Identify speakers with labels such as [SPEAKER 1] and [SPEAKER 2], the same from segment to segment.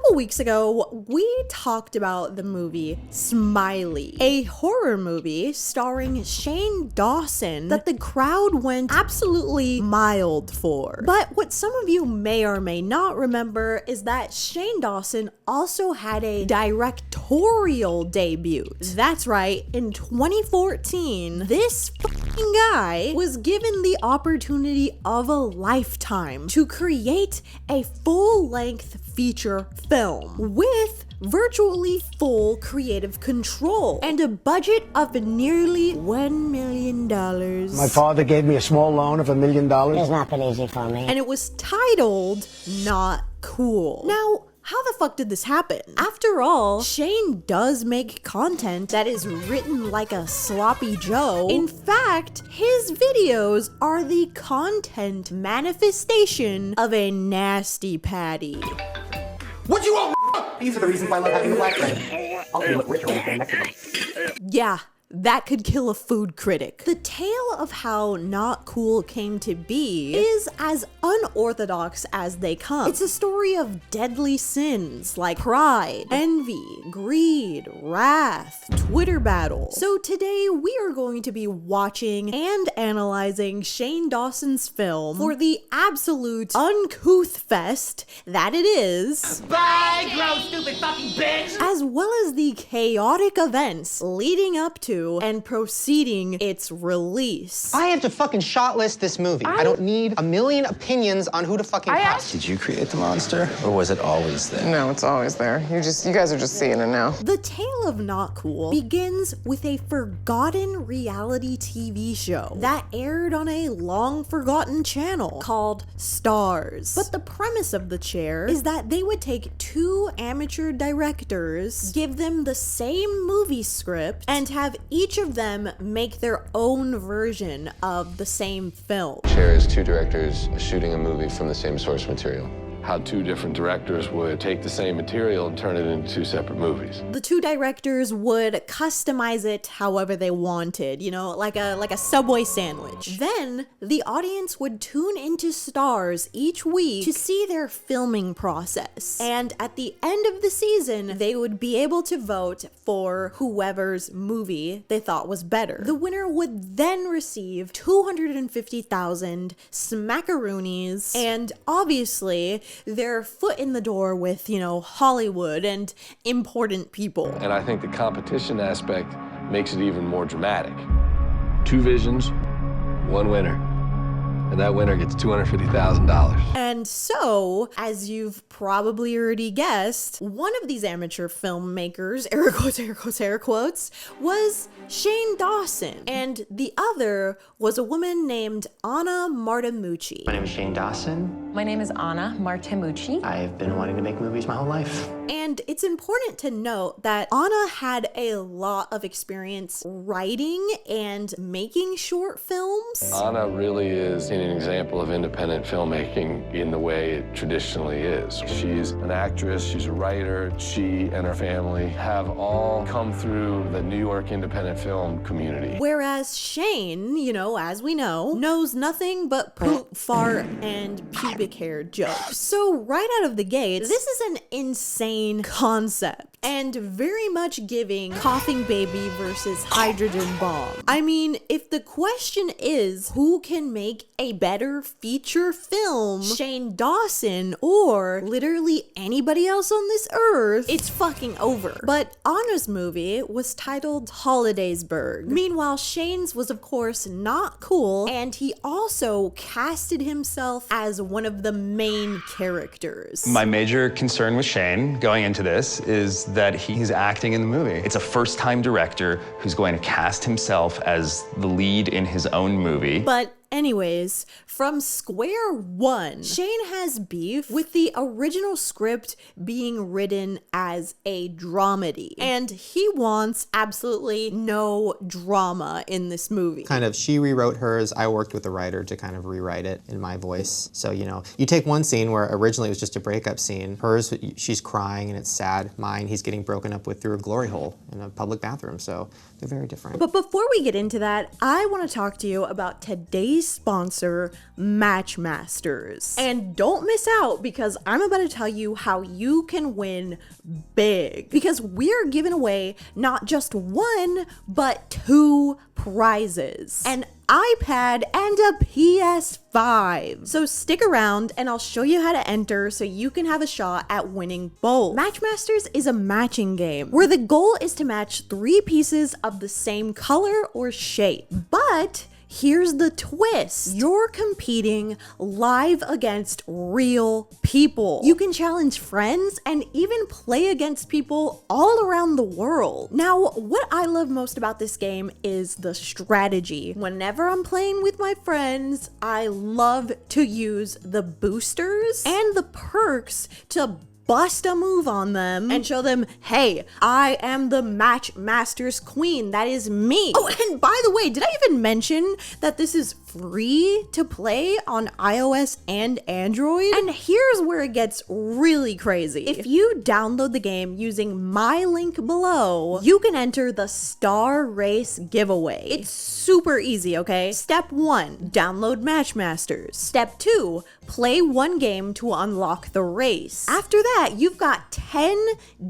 [SPEAKER 1] couple weeks ago, we talked about the movie Smiley, a horror movie starring Shane Dawson that the crowd went absolutely wild for. But what some of you may or may not remember is that Shane Dawson also had a directorial debut. That's right, in 2014, this fucking guy was given the opportunity of a lifetime to create a full-length feature film with virtually full creative control and a budget of nearly $1 million.
[SPEAKER 2] My father gave me a small loan of $1 million.
[SPEAKER 3] It's not been easy for me.
[SPEAKER 1] And it was titled Not Cool. Now, how the fuck did this happen? After all, Shane does make content that is written like a sloppy Joe. In fact, his videos are the content manifestation of a nasty patty.
[SPEAKER 4] What you want? These are the reasons why I love having a black friend. I'll do it richer in Mexico.
[SPEAKER 1] Yeah. That could kill a food critic. The tale of how Not Cool came to be is as unorthodox as they come. It's a story of deadly sins like pride, envy, greed, wrath, Twitter battles. So today we are going to be watching and analyzing Shane Dawson's film for the absolute uncouth fest that it is.
[SPEAKER 4] Bye, gross, stupid fucking bitch!
[SPEAKER 1] As well as the chaotic events leading up to and preceding its release.
[SPEAKER 5] I have to fucking shot list this movie. I don't need a million opinions on who to fucking cast.
[SPEAKER 6] Did you create the monster, or was it always there?
[SPEAKER 7] No, it's always there. You guys are just seeing it now.
[SPEAKER 1] The tale of Not Cool begins with a forgotten reality TV show that aired on a long-forgotten channel called Stars. But the premise of the chair is that they would take two amateur directors, give them the same movie script, and have each of them make their own version of the same film.
[SPEAKER 8] Chair is two directors shooting a movie from the same source material. How two different directors would take the same material and turn it into two separate movies.
[SPEAKER 1] The two directors would customize it however they wanted, you know, like a Subway sandwich. Then the audience would tune into Stars each week to see their filming process. And at the end of the season, they would be able to vote for whoever's movie they thought was better. The winner would then receive 250,000 smackaroonies and obviously their foot in the door with, you know, Hollywood and important people.
[SPEAKER 8] And I think the competition aspect makes it even more dramatic. Two visions, one winner. And that winner gets $250,000.
[SPEAKER 1] And so, as you've probably already guessed, one of these amateur filmmakers, air quotes, was Shane Dawson. And the other was a woman named Anna Martemucci.
[SPEAKER 9] My name is Shane Dawson.
[SPEAKER 10] My name is Anna Martemucci.
[SPEAKER 9] I've been wanting to make movies my whole life.
[SPEAKER 1] And it's important to note that Anna had a lot of experience writing and making short films.
[SPEAKER 8] Anna really is an example of independent filmmaking in the way it traditionally is. She's an actress, she's a writer. She and her family have all come through the New York independent film community.
[SPEAKER 1] Whereas Shane, you know, as we know, knows nothing but poop, fart, and pubic hair jokes. So right out of the gate, this is an insane concept and very much giving Coughing Baby versus Hydrogen Bomb. I mean, if the question is who can make a better feature film, Shane Dawson or literally anybody else on this earth, it's fucking over. But Anna's movie was titled Holidaysburg. Meanwhile, Shane's was of course Not Cool, and he also casted himself as one of the main characters.
[SPEAKER 11] My major concern with Shane going into this is that he's acting in the movie. It's a first-time director who's going to cast himself as the lead in his own movie.
[SPEAKER 1] But anyways, from square one, Shane has beef with the original script being written as a dramedy, and he wants absolutely no drama in this movie.
[SPEAKER 5] She rewrote hers. I worked with the writer to kind of rewrite it in my voice. So, you know, you take one scene where originally it was just a breakup scene. Hers, she's crying and it's sad. Mine, he's getting broken up with through a glory hole in a public bathroom. So they're very different.
[SPEAKER 1] But before we get into that, I want to talk to you about today's we sponsor Matchmasters. And don't miss out, because I'm about to tell you how you can win big. Because we're giving away not just one, but 2 prizes. An iPad and a PS5. So stick around and I'll show you how to enter so you can have a shot at winning both. Matchmasters is a matching game where the goal is to match 3 pieces of the same color or shape. But here's the twist. You're competing live against real people. You can challenge friends and even play against people all around the world. Now, what I love most about this game is the strategy. Whenever I'm playing with my friends, I love to use the boosters and the perks to bust a move on them and show them, hey, I am the Matchmasters queen. That is me. Oh, and by the way, did I even mention that this is free to play on iOS and Android? And here's where it gets really crazy. If you download the game using my link below, you can enter the Star Race giveaway. It's super easy, okay? Step 1, download Matchmasters. Step 2, play 1 game to unlock the race. After that, you've got 10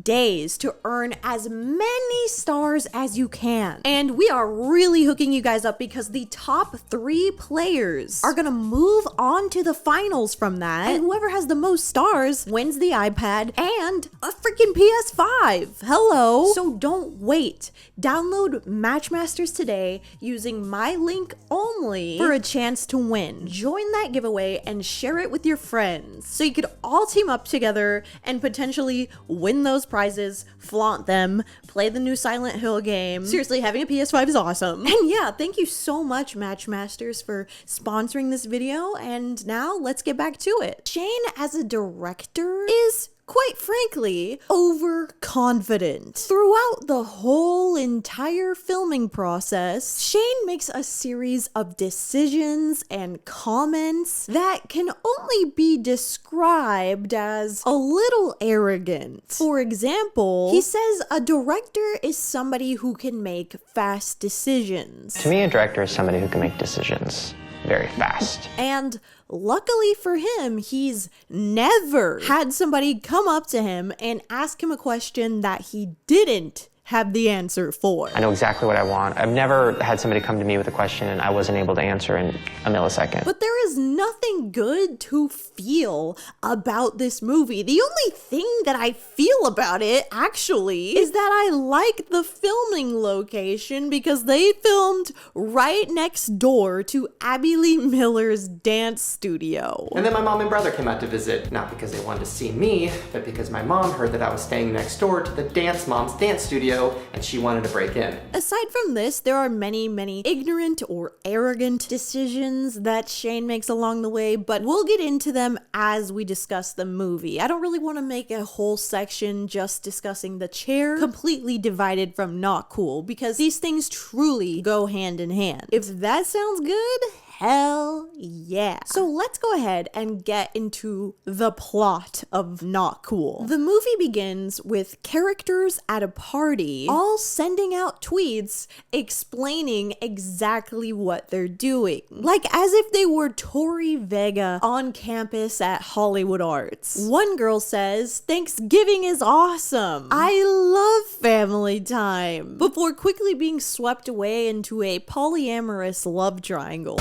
[SPEAKER 1] days to earn as many stars as you can. And we are really hooking you guys up because the top 3 players are gonna move on to the finals from that. And whoever has the most stars wins the iPad and a freaking PS5. Hello. So don't wait. Download Matchmasters today using my link only for a chance to win. Join that giveaway and share it with your friends so you could all team up together and potentially win those prizes, flaunt them, play the new Silent Hill game. Seriously, having a PS5 is awesome. And yeah, thank you so much, Matchmasters, for sponsoring this video. And now let's get back to it. Shane, as a director, is quite frankly overconfident. Throughout the whole entire filming process, Shane makes a series of decisions and comments that can only be described as a little arrogant. For example, he says a director is somebody who can make fast decisions.
[SPEAKER 9] To me, a director is somebody who can make decisions very fast.
[SPEAKER 1] And luckily for him, he's never had somebody come up to him and ask him a question that he didn't have the answer for.
[SPEAKER 9] I know exactly what I want. I've never had somebody come to me with a question and I wasn't able to answer in a millisecond.
[SPEAKER 1] But there is nothing good to feel about this movie. The only thing that I feel about it, actually, is that I like the filming location because they filmed right next door to Abby Lee Miller's dance studio.
[SPEAKER 3] And then my mom and brother came out to visit, not because they wanted to see me, but because my mom heard that I was staying next door to the dance mom's dance studio and she wanted to break in.
[SPEAKER 1] Aside from this, there are many ignorant or arrogant decisions that Shane makes along the way, but we'll get into them as we discuss the movie. I don't really want to make a whole section just discussing the chair, completely divided from not cool, because these things truly go hand in hand. If that sounds good, hell yeah. So let's go ahead and get into the plot of Not Cool. The movie begins with characters at a party all sending out tweets explaining exactly what they're doing. Like as if they were Tori Vega on campus at Hollywood Arts. One girl says, "Thanksgiving is awesome. I love family time," before quickly being swept away into a polyamorous love triangle.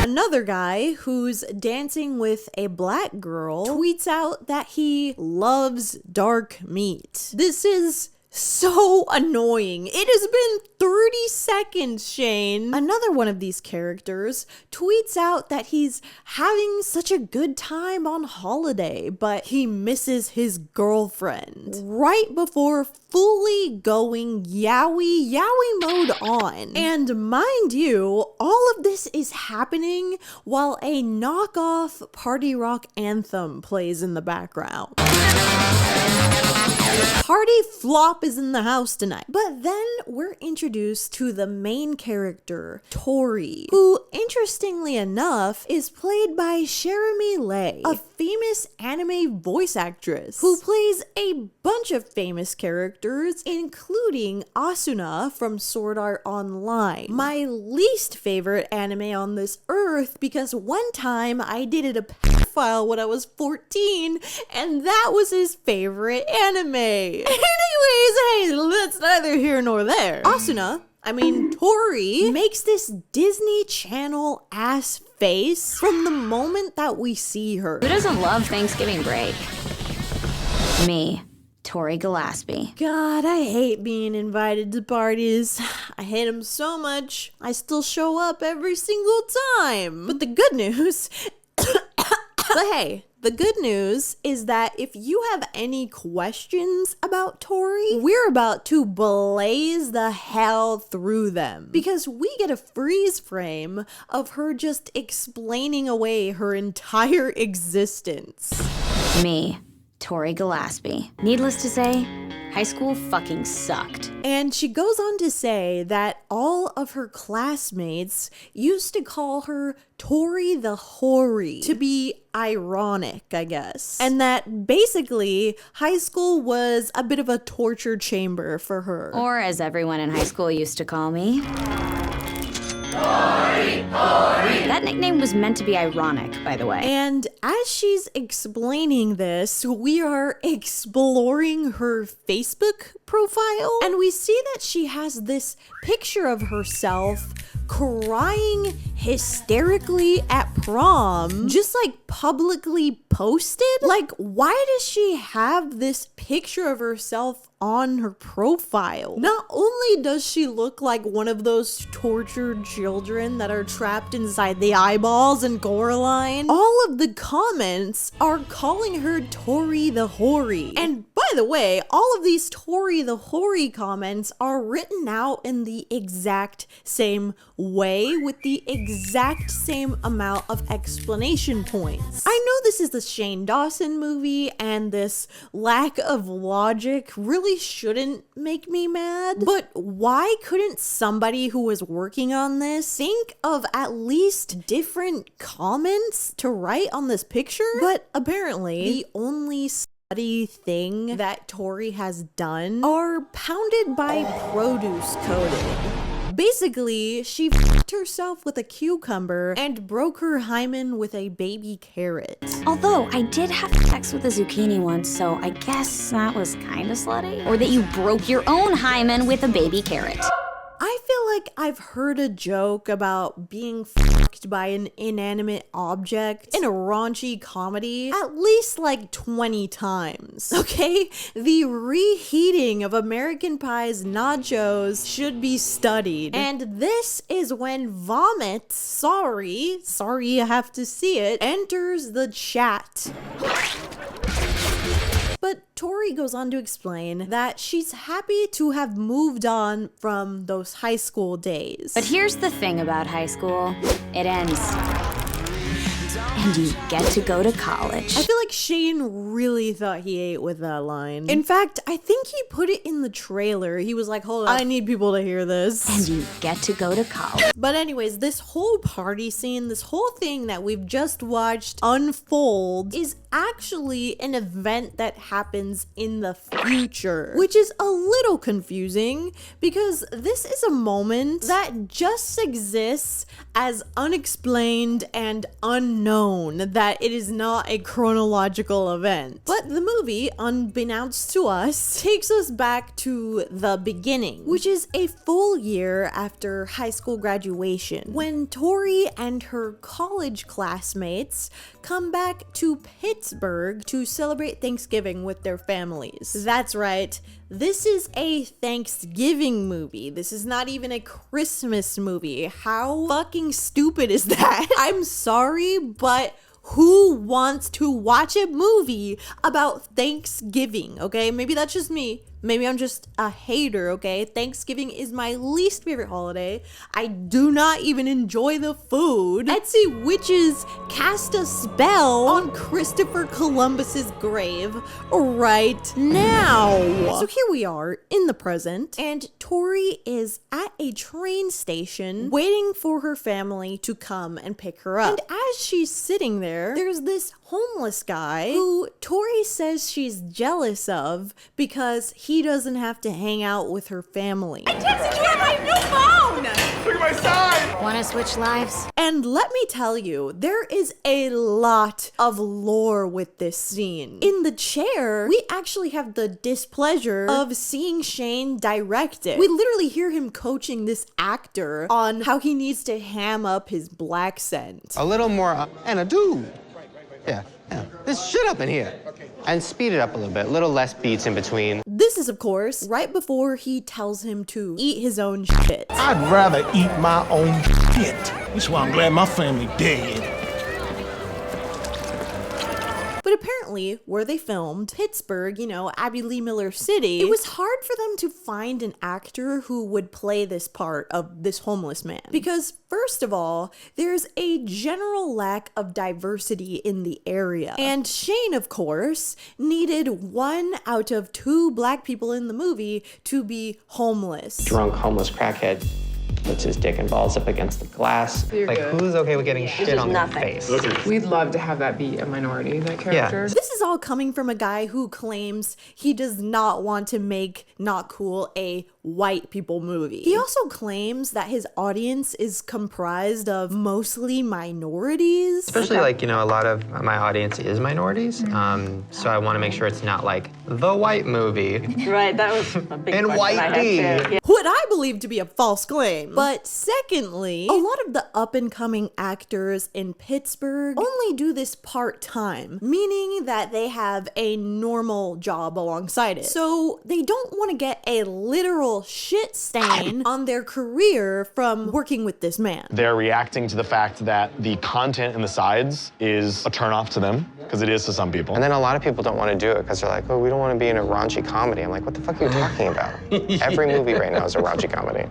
[SPEAKER 1] Another guy who's dancing with a black girl tweets out that he loves dark meat. This is so annoying. It has been 30 seconds, Shane. Another one of these characters tweets out that he's having such a good time on holiday, but he misses his girlfriend right before fully going yowie mode on. And mind you, all of this is happening while a knockoff party rock anthem plays in the background. Party flop is in the house tonight. But then we're introduced to the main character, Tori, who, interestingly enough, is played by Jeremy Lay, a famous anime voice actress who plays a bunch of famous characters, including Asuna from Sword Art Online. My least favorite anime on this earth, because one time I dated a pedophile when I was 14, and that was his favorite anime. Anyways, hey, that's neither here nor there. Tori makes this Disney Channel ass face from the moment that we see her.
[SPEAKER 12] Who doesn't love Thanksgiving break? Me, Tori Gillespie.
[SPEAKER 1] God, I hate being invited to parties. I hate them so much, I still show up every single time. But the good news... But hey, the good news is that if you have any questions about Tori, we're about to blaze the hell through them. Because we get a freeze frame of her just explaining away her entire existence.
[SPEAKER 12] Me, Tori Gillespie. Needless to say, high school fucking sucked.
[SPEAKER 1] And she goes on to say that all of her classmates used to call her Tori the Hoary, to be ironic, I guess. And that basically high school was a bit of a torture chamber for her.
[SPEAKER 12] Or as everyone in high school used to call me,
[SPEAKER 1] Tori, Tori.
[SPEAKER 12] That nickname was meant to be ironic, by the way.
[SPEAKER 1] And as she's explaining this, we are exploring her Facebook profile, and we see that she has this picture of herself crying hysterically at prom, just like publicly posted. Like, why does she have this picture of herself on her profile? Not only does she look like one of those tortured children that are trapped inside the eyeballs and Coraline, all of the comments are calling her Tori the Hoary. And by the way, all of these Tori the Hoary comments are written out in the exact same way with the exact same amount of explanation points. I know this is the Shane Dawson movie, and this lack of logic really shouldn't make me mad, but why couldn't somebody who was working on this think of at least different comments to write on this picture? But apparently the only study thing that Tori has done are pounded by produce coated. Basically, she f***ed herself with a cucumber and broke her hymen with a baby carrot.
[SPEAKER 12] Although, I did have sex with a zucchini once, so I guess that was kinda slutty. Or that you broke your own hymen with a baby carrot.
[SPEAKER 1] I feel like I've heard a joke about being fucked by an inanimate object in a raunchy comedy at least like 20 times, okay? The reheating of American Pie's nachos should be studied. And this is when vomit, sorry you have to see it, enters the chat. But Tori goes on to explain that she's happy to have moved on from those high school days.
[SPEAKER 12] But here's the thing about high school. It ends. And you get to go to college.
[SPEAKER 1] I feel like Shane really thought he ate with that line. In fact, I think he put it in the trailer. He was like, hold on, I need people to hear this.
[SPEAKER 12] And you get to go to college.
[SPEAKER 1] But anyways, this whole party scene, this whole thing that we've just watched unfold is actually an event that happens in the future, which is a little confusing because this is a moment that just exists as unexplained and unknown, that it is not a chronological event. But the movie, unbeknownst to us, takes us back to the beginning, which is a full year after high school graduation, when Tori and her college classmates come back to Pittsburgh to celebrate Thanksgiving with their families. That's right. This is a Thanksgiving movie. This is not even a Christmas movie. How fucking stupid is that? I'm sorry, but who wants to watch a movie about Thanksgiving, okay? Maybe that's just me, Maybe I'm just a hater, okay? Thanksgiving is my least favorite holiday. I do not even enjoy the food. Etsy witches cast a spell on Christopher Columbus's grave right now. So here we are in the present, and Tori is at a train station waiting for her family to come and pick her up. And as she's sitting there, there's this homeless guy who Tori says she's jealous of because he doesn't have to hang out with her family.
[SPEAKER 13] I texted you on my new phone! Look at my sign!
[SPEAKER 12] Wanna switch lives?
[SPEAKER 1] And let me tell you, there is a lot of lore with this scene. In the chair, we actually have the displeasure of seeing Shane direct it. We literally hear him coaching this actor on how he needs to ham up his black scent.
[SPEAKER 5] A little more, Anna, dude. Yeah. There's shit up in here. And speed it up a little less beats in between.
[SPEAKER 1] This is, of course, right before he tells him to eat his own shit.
[SPEAKER 14] I'd rather eat my own shit. That's why I'm glad my family dead.
[SPEAKER 1] But apparently, where they filmed, Pittsburgh, you know, Abby Lee Miller City, it was hard for them to find an actor who would play this part of this homeless man. Because, first of all, there's a general lack of diversity in the area. And Shane, of course, needed 1 out of 2 black people in the movie to be homeless.
[SPEAKER 9] Drunk homeless crackhead puts his dick and balls up against the glass.
[SPEAKER 7] Like,
[SPEAKER 5] who's okay with getting shit on their face?
[SPEAKER 7] We'd love to have that be a minority, that character.
[SPEAKER 1] This is all coming from a guy who claims he does not want to make Not Cool a white people movie. He also claims that his audience is comprised of mostly minorities.
[SPEAKER 5] Especially like, you know, a lot of my audience is minorities. So I want to make sure it's not like the white movie.
[SPEAKER 10] Right, that was a big
[SPEAKER 5] and
[SPEAKER 10] question
[SPEAKER 5] white
[SPEAKER 10] I had
[SPEAKER 5] D.
[SPEAKER 10] too. Yeah.
[SPEAKER 1] What I believe to be a false claim. But secondly, a lot of the up-and-coming actors in Pittsburgh only do this part-time, meaning that they have a normal job alongside it. So they don't want to get a literal shit stain on their career from working with this man.
[SPEAKER 15] They're reacting to the fact that the content in the sides is a turnoff to them, because it is to some people.
[SPEAKER 9] And then a lot of people don't want to do it because they're like, oh, we don't want to be in a raunchy comedy. I'm like, what the fuck are you talking about? Every movie right now is a raunchy comedy.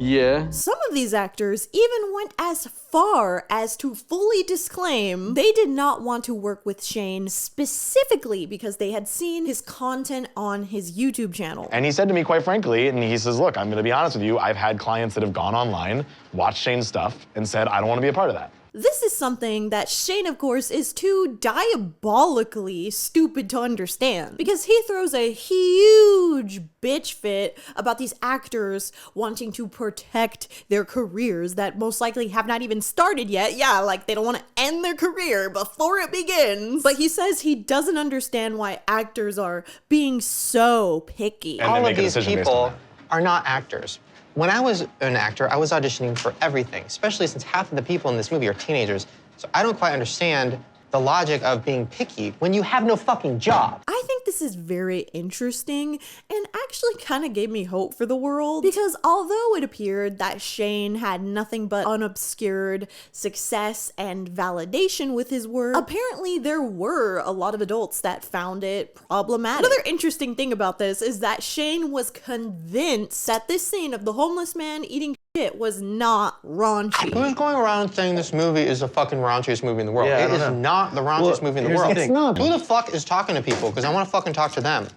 [SPEAKER 11] Yeah.
[SPEAKER 1] Some of these actors even went as far as to fully disclaim they did not want to work with Shane specifically because they had seen his content on his YouTube channel.
[SPEAKER 15] And he said to me, quite frankly, and he says, look, I'm going to be honest with you, I've had clients that have gone online, watched Shane's stuff, and said, I don't want to be a part of that.
[SPEAKER 1] This is something that Shane, of course, is too diabolically stupid to understand because he throws a huge bitch fit about these actors wanting to protect their careers that most likely have not even started yet. Yeah, like they don't want to end their career before it begins. But he says he doesn't understand why actors are being so picky.
[SPEAKER 5] All of these people are not actors. When I was an actor, I was auditioning for everything, especially since half of the people in this movie are teenagers. So I don't quite understand the logic of being picky when you have no fucking job.
[SPEAKER 1] I think this is very interesting and actually kind of gave me hope for the world because although it appeared that Shane had nothing but unobscured success and validation with his work, apparently there were a lot of adults that found it problematic. Another interesting thing about this is that Shane was convinced that this scene of the homeless man eating shit was not raunchy.
[SPEAKER 5] Who's going around saying this movie is the fucking raunchiest movie in the world?
[SPEAKER 15] Yeah,
[SPEAKER 5] it is not the raunchiest movie in the world.
[SPEAKER 15] It's not.
[SPEAKER 5] Who the fuck is talking to people? Because I want to fucking talk to them.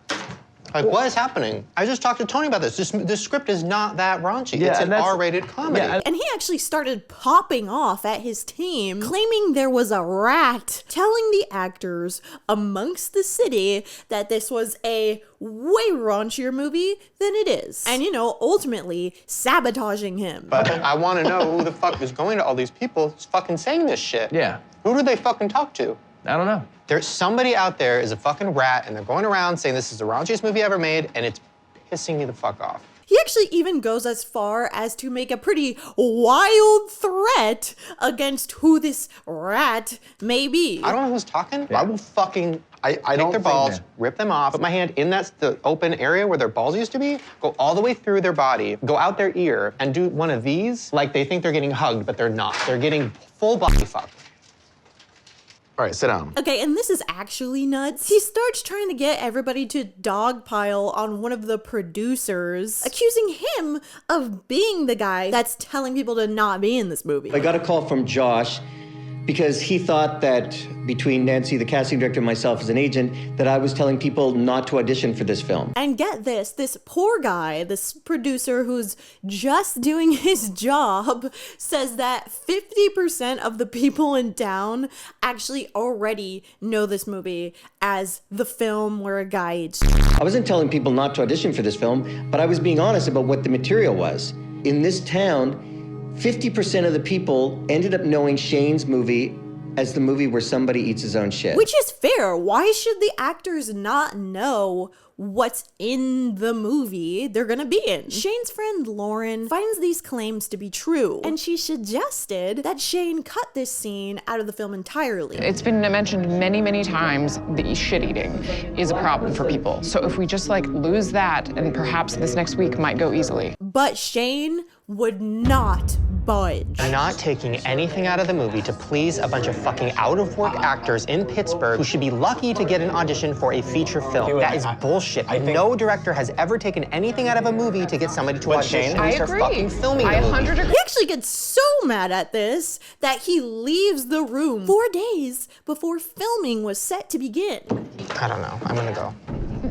[SPEAKER 5] Like, what is happening? I just talked to Tony about this. This script is not that raunchy.
[SPEAKER 11] Yeah,
[SPEAKER 5] it's an R-rated comedy.
[SPEAKER 11] Yeah,
[SPEAKER 1] and he actually started popping off at his team, claiming there was a rat, telling the actors amongst the city that this was a way raunchier movie than it is. And, you know, ultimately sabotaging him.
[SPEAKER 5] But I want to know who the fuck is going to all these people fucking saying this shit.
[SPEAKER 11] Yeah.
[SPEAKER 5] Who do they fucking talk to?
[SPEAKER 11] I don't know.
[SPEAKER 5] There's somebody out there is a fucking rat, and they're going around saying this is the raunchiest movie ever made, and it's pissing me the fuck off.
[SPEAKER 1] He actually even goes as far as to make a pretty wild threat against who this rat may be.
[SPEAKER 5] I don't know who's talking.
[SPEAKER 15] I will fucking, I
[SPEAKER 5] Take
[SPEAKER 15] don't
[SPEAKER 5] their
[SPEAKER 15] think
[SPEAKER 5] balls,
[SPEAKER 15] that.
[SPEAKER 5] rip them off, put my hand in the open area where their balls used to be, go all the way through their body, go out their ear, and do one of these like they think they're getting hugged, but they're not. They're getting full body fucked.
[SPEAKER 15] All right, sit down.
[SPEAKER 1] Okay, and this is actually nuts. He starts trying to get everybody to dogpile on one of the producers, accusing him of being the guy that's telling people to not be in this movie.
[SPEAKER 16] I got a call from Josh because he thought that between Nancy, the casting director, and myself as an agent, that I was telling people not to audition for this film.
[SPEAKER 1] And get this poor guy, this producer who's just doing his job, says that 50% of the people in town actually already know this movie as the film where a guy eats.
[SPEAKER 16] I wasn't telling people not to audition for this film, but I was being honest about what the material was. In this town, 50% of the people ended up knowing Shane's movie as the movie where somebody eats his own shit.
[SPEAKER 1] Which is fair. Why should the actors not know what's in the movie they're gonna be in? Shane's friend Lauren finds these claims to be true, and she suggested that Shane cut this scene out of the film entirely.
[SPEAKER 7] It's been mentioned many, many times that shit eating is a problem for people. So if we just like lose that, and perhaps this next week might go easily.
[SPEAKER 1] But Shane would not budge.
[SPEAKER 5] I'm not taking anything out of the movie to please a bunch of fucking out-of-work actors in Pittsburgh who should be lucky to get an audition for a feature film. That is bullshit. No director has ever taken anything out of a movie to get somebody to audition.
[SPEAKER 7] I
[SPEAKER 5] Start
[SPEAKER 7] agree.
[SPEAKER 5] fucking filming the movie.
[SPEAKER 1] He actually gets so mad at this that he leaves the room 4 days before filming was set to begin.
[SPEAKER 5] I don't know. I'm gonna go.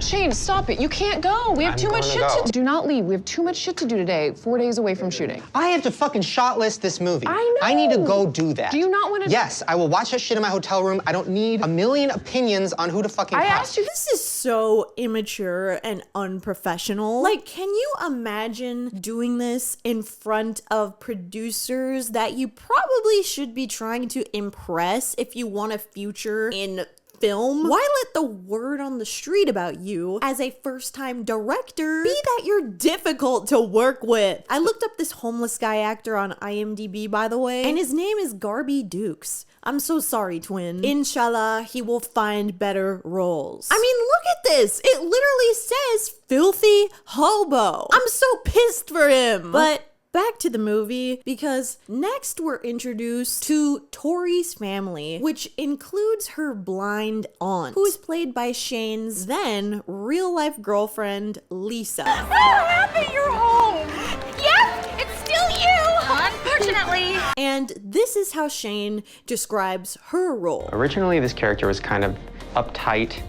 [SPEAKER 7] Shane, stop it. You can't go. We have too much shit to do. Do not leave. We have too much shit to do today, 4 days away from shooting.
[SPEAKER 5] I have to fucking shot list this movie.
[SPEAKER 7] I know.
[SPEAKER 5] I need to go do that.
[SPEAKER 7] Do you not want to?
[SPEAKER 5] Yes, I will watch that shit in my hotel room. I don't need a million opinions on who to fucking
[SPEAKER 1] I
[SPEAKER 5] cast.
[SPEAKER 1] asked you, this is so immature and unprofessional. Like, can you imagine doing this in front of producers that you probably should be trying to impress if you want a future in film? Why let the word on the street about you as a first-time director be that you're difficult to work with? I looked up this homeless guy actor on IMDb, by the way, and his name is Garby Dukes. I'm so sorry, twin. Inshallah, he will find better roles. I mean, look at this. It literally says filthy hobo. I'm so pissed for him. But back to the movie, because next we're introduced to Tori's family, which includes her blind aunt, who is played by Shane's then real-life girlfriend, Lisa.
[SPEAKER 12] So happy you're home! Yes, it's still you! Unfortunately.
[SPEAKER 1] And this is how Shane describes her role.
[SPEAKER 9] Originally, this character was kind of uptight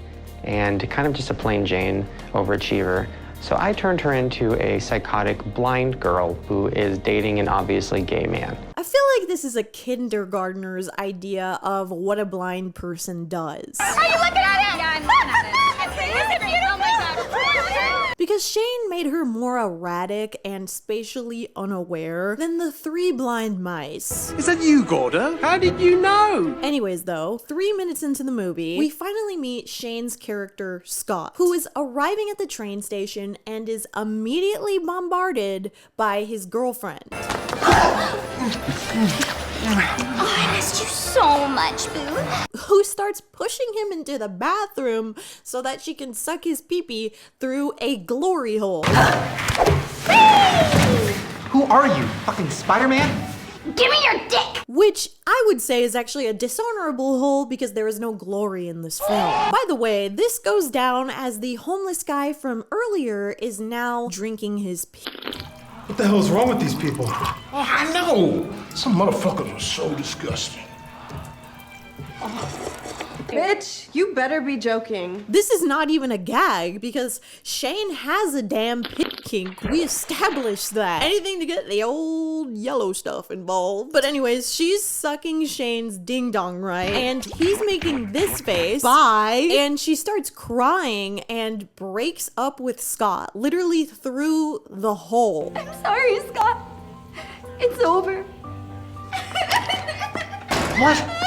[SPEAKER 9] and kind of just a plain Jane overachiever. So I turned her into a psychotic blind girl who is dating an obviously gay man.
[SPEAKER 1] I feel like this is a kindergartner's idea of what a blind person does.
[SPEAKER 12] Are you looking at it? Yeah, I'm looking at it. It's beautiful. Oh my God.
[SPEAKER 1] Because Shane made her more erratic and spatially unaware than the three blind mice.
[SPEAKER 14] Is that you, Gorda? How did you know?
[SPEAKER 1] Anyways though, 3 minutes into the movie, we finally meet Shane's character, Scott, who is arriving at the train station and is immediately bombarded by his girlfriend.
[SPEAKER 12] Oh, I missed you so much, boo.
[SPEAKER 1] Who starts pushing him into the bathroom so that she can suck his pee-pee through a glory hole.
[SPEAKER 4] Who are you? Fucking Spider-Man?
[SPEAKER 12] Give me your dick!
[SPEAKER 1] Which I would say is actually a dishonorable hole because there is no glory in this film. By the way, this goes down as the homeless guy from earlier is now drinking his pee.
[SPEAKER 14] What the hell is wrong with these people? Oh, I know! Some motherfuckers are so disgusting.
[SPEAKER 17] Bitch, you better be joking.
[SPEAKER 1] This is not even a gag because Shane has a damn pit kink. We established that. Anything to get the old yellow stuff involved. But anyways, she's sucking Shane's ding dong, right? And he's making this face. Bye. And she starts crying and breaks up with Scott, literally through the hole.
[SPEAKER 12] I'm sorry, Scott. It's over.
[SPEAKER 4] What?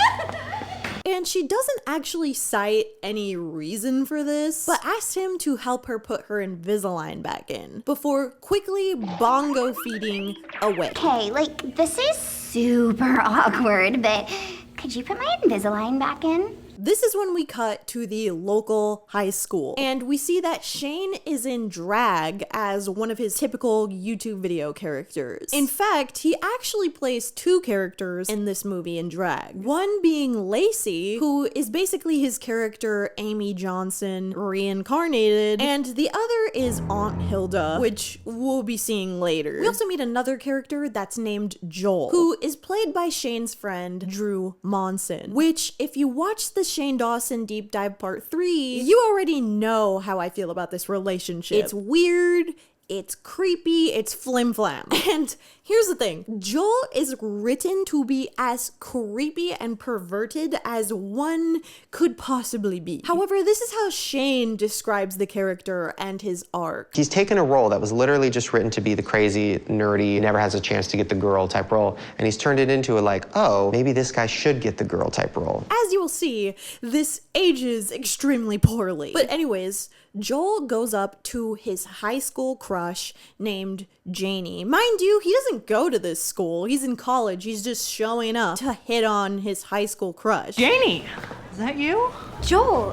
[SPEAKER 1] And she doesn't actually cite any reason for this, but asks him to help her put her Invisalign back in before quickly bongo feeding away.
[SPEAKER 12] Okay, like, this is super awkward, but could you put my Invisalign back in?
[SPEAKER 1] this is when we cut to the local high school, and we see that Shane is in drag as one of his typical YouTube video characters. In fact, he actually plays two characters in this movie in drag. One being Lacey, who is basically his character Amy Johnson reincarnated, and the other is Aunt Hilda, which we'll be seeing later. We also meet another character that's named Joel, who is played by Shane's friend Drew Monson, which if you watch the Shane Dawson Deep Dive Part 3, you already know how I feel about this relationship. It's weird, it's creepy, it's flim-flam. And here's the thing, Joel is written to be as creepy and perverted as one could possibly be. However, this is how Shane describes the character and his arc.
[SPEAKER 9] He's taken a role that was literally just written to be the crazy, nerdy, never has a chance to get the girl type role, and he's turned it into a like, oh, maybe this guy should get the girl type role.
[SPEAKER 1] As you will see, this ages extremely poorly. But anyways, Joel goes up to his high school crush named Janie. Mind you, he doesn't go to this school. He's in college. He's just showing up to hit on his high school crush.
[SPEAKER 10] Janie, is that you?
[SPEAKER 18] Joel,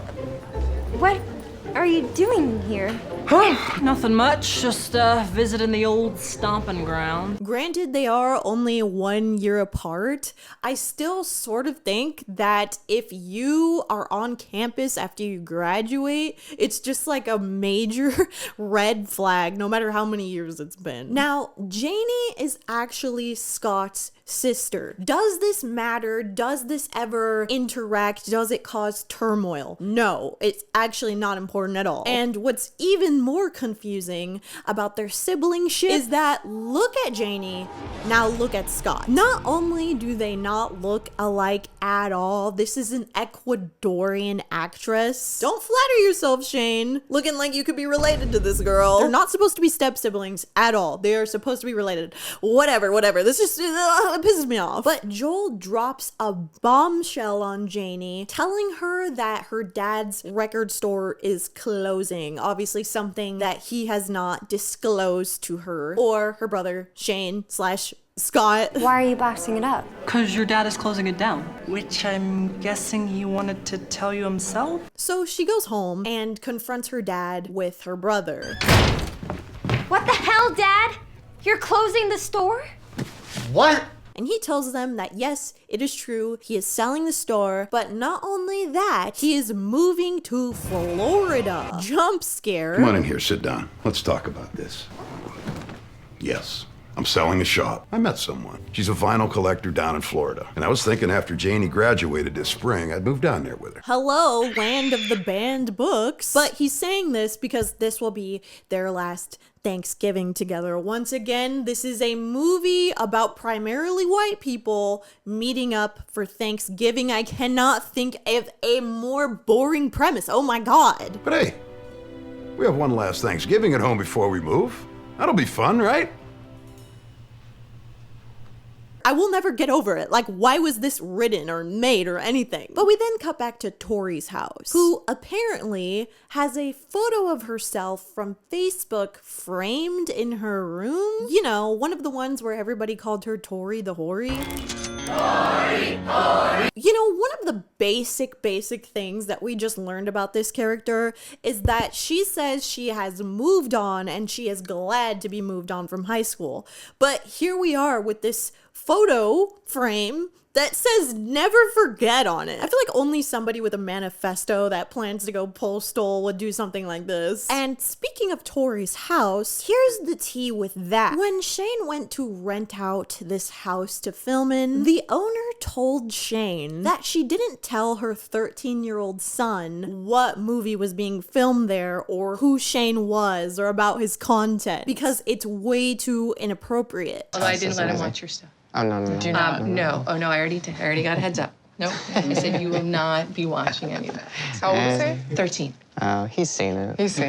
[SPEAKER 18] what are you doing here?
[SPEAKER 10] Nothing much, just visiting the old stomping ground.
[SPEAKER 1] Granted, they are only 1 year apart. I still sort of think that if you are on campus after you graduate, it's just like a major red flag, no matter how many years it's been. Now, Janie is actually Scott's sister. Does this matter? Does this ever interact? Does it cause turmoil? No, it's actually not important at all. And what's even more confusing about their sibling ship is that look at Janie, now look at Scott. Not only do they not look alike at all, this is an Ecuadorian actress. Don't flatter yourself, Shane, looking like you could be related to this girl. They're not supposed to be step siblings at all. They are supposed to be related. Whatever. This just it pisses me off. But Joel drops a bombshell on Janie, telling her that her dad's record store is closing. Obviously something that he has not disclosed to her or her brother Shane / Scott.
[SPEAKER 18] Why are you boxing it up?
[SPEAKER 10] Because your dad is closing it down, which I'm guessing he wanted to tell you himself?
[SPEAKER 1] So she goes home and confronts her dad with her brother.
[SPEAKER 18] What the hell, Dad? You're closing the store?
[SPEAKER 2] What?
[SPEAKER 1] And he tells them that yes, it is true, he is selling the store, but not only that, he is moving to Florida. Jump scare.
[SPEAKER 19] Come on in here, sit down. Let's talk about this. Yes, I'm selling a shop. I met someone. She's a vinyl collector down in Florida. And I was thinking after Janie graduated this spring, I'd move down there with her.
[SPEAKER 1] Hello, land of the banned books. But he's saying this because this will be their last Thanksgiving together. Once again, this is a movie about primarily white people meeting up for Thanksgiving. I cannot think of a more boring premise. Oh my God.
[SPEAKER 19] But hey, we have one last Thanksgiving at home before we move. That'll be fun, right?
[SPEAKER 1] I will never get over it. Like, why was this written or made or anything? But we then cut back to Tori's house, who apparently has a photo of herself from Facebook framed in her room. You know, one of the ones where everybody called her Tori the Hoary. You know, one of the basic things that we just learned about this character is that she says she has moved on and she is glad to be moved on from high school. But here we are with this photo frame that says never forget on it. I feel like only somebody with a manifesto that plans to go postal would do something like this. And speaking of Tori's house, here's the tea with that. When Shane went to rent out this house to film in, the owner told Shane that she didn't tell her 13-year-old son what movie was being filmed there or who Shane was or about his content because it's way too inappropriate.
[SPEAKER 7] Although I didn't let him watch your stuff.
[SPEAKER 9] Oh, no.
[SPEAKER 7] No. Oh, no, I already got a heads up. Nope. I said you will not be watching any of that. How old is he? 13.
[SPEAKER 9] Oh, he's seen it.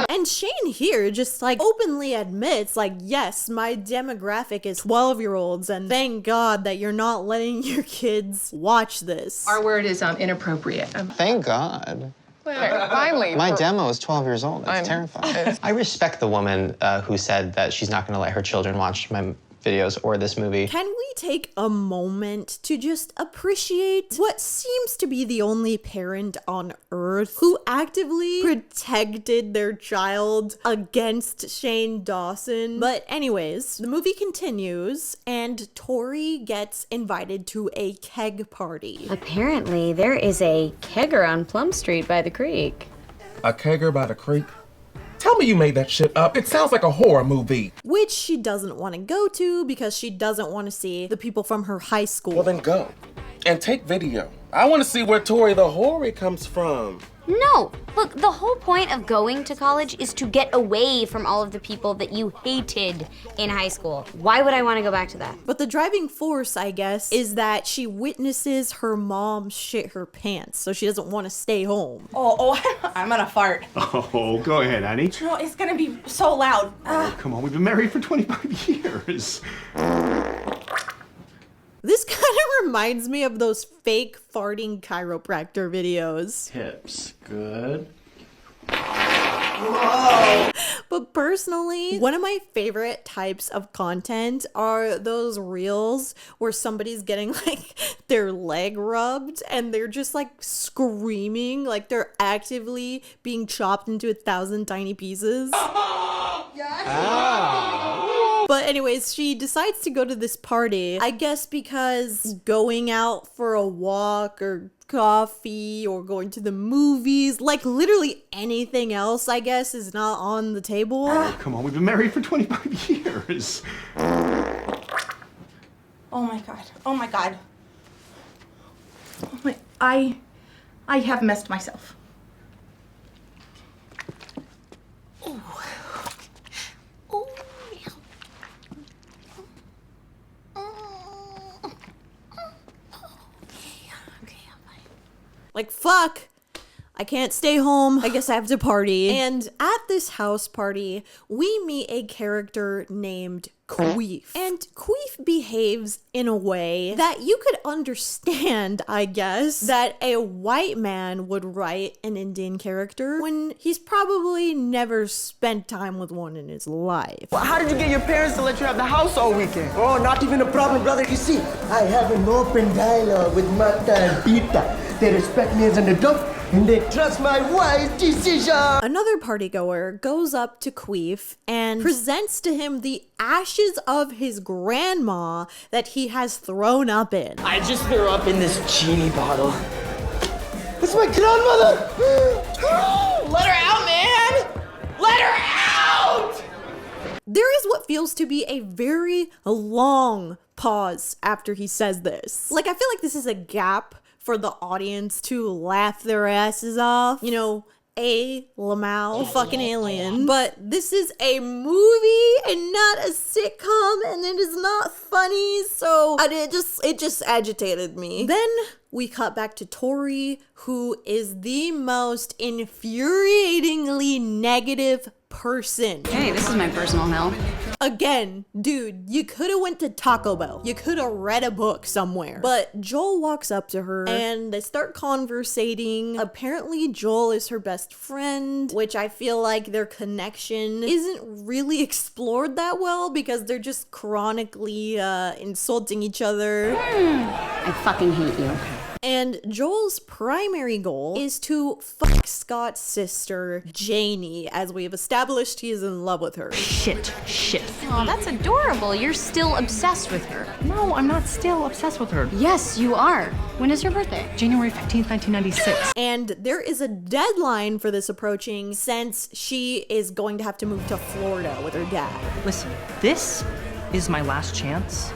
[SPEAKER 1] And Shane here just like openly admits like, yes, my demographic is 12-year-olds and thank God that you're not letting your kids watch this.
[SPEAKER 7] Our word is inappropriate.
[SPEAKER 9] Thank God.
[SPEAKER 7] Well, finally.
[SPEAKER 9] My demo is 12 years old. That's terrifying. I respect the woman who said that she's not going to let her children watch my videos or this movie.
[SPEAKER 1] Can we take a moment to just appreciate what seems to be the only parent on earth who actively protected their child against Shane Dawson? But anyways, the movie continues and Tori gets invited to a keg party.
[SPEAKER 12] Apparently, there is a kegger on Plum Street by the creek.
[SPEAKER 14] A kegger by the creek? Tell me you made that shit up. It sounds like a horror movie.
[SPEAKER 1] Which she doesn't want to go to because she doesn't want to see the people from her high school.
[SPEAKER 14] Well, then go. And take video. I want to see where Tori the Hoary comes from.
[SPEAKER 18] No, look, the whole point of going to college is to get away from all of the people that you hated in high school. Why would I want to go back to that?
[SPEAKER 1] But the driving force, I guess, is that she witnesses her mom shit her pants, so she doesn't want to stay home.
[SPEAKER 13] Oh, I'm gonna fart.
[SPEAKER 20] Oh, go ahead, honey.
[SPEAKER 13] No, it's gonna be so loud.
[SPEAKER 20] Oh, come on, we've been married for 25 years.
[SPEAKER 1] This kind of reminds me of those fake farting chiropractor videos.
[SPEAKER 20] Hips, good.
[SPEAKER 1] Whoa. But personally, one of my favorite types of content are those reels where somebody's getting like their leg rubbed and they're just like screaming, like they're actively being chopped into 1,000 tiny pieces. But anyways, she decides to go to this party, I guess because going out for a walk or coffee or going to the movies, like literally anything else, I guess, is not on the table.
[SPEAKER 20] Oh, come on, we've been married for 25 years.
[SPEAKER 13] Oh my god. Oh my god. Oh my, I have messed myself.
[SPEAKER 1] Like, fuck, I can't stay home. I guess I have to party. And at this house party, we meet a character named Queef. And Queef behaves in a way that you could understand, I guess, that a white man would write an Indian character when he's probably never spent time with one in his life.
[SPEAKER 4] Well, how did you get your parents to let you have the house all weekend? Oh, not even a problem, brother. You see, I have an open dialogue with Marta and Pita. They respect me as an adult, and they trust my wise decision.
[SPEAKER 1] Another partygoer goes up to Queef and presents to him the ashes of his grandma that he has thrown up in.
[SPEAKER 4] I just threw up in this genie bottle. It's my grandmother!
[SPEAKER 13] Let her out, man! Let her out!
[SPEAKER 1] There is what feels to be a very long pause after he says this. Like, I feel like this is a gap for the audience to laugh their asses off. You know, Lamal, fucking alien. But this is a movie and not a sitcom, and it is not funny, so it just agitated me. Then we cut back to Tori, who is the most infuriatingly negative person.
[SPEAKER 12] Hey, this is my personal hell.
[SPEAKER 1] Again, dude, you could have went to Taco Bell. You could have read a book somewhere. But Joel walks up to her and they start conversating. Apparently Joel is her best friend, which I feel like their connection isn't really explored that well because they're just chronically insulting each other.
[SPEAKER 12] I fucking hate you.
[SPEAKER 1] And Joel's primary goal is to fuck Scott's sister, Janie. As we have established, he is in love with her.
[SPEAKER 13] Shit.
[SPEAKER 18] Oh, that's adorable. You're still obsessed with her.
[SPEAKER 13] No, I'm not still obsessed with her.
[SPEAKER 18] Yes, you are. When is her birthday?
[SPEAKER 13] January 15th, 1996.
[SPEAKER 1] And there is a deadline for this approaching since she is going to have to move to Florida with her dad.
[SPEAKER 10] Listen, this is my last chance.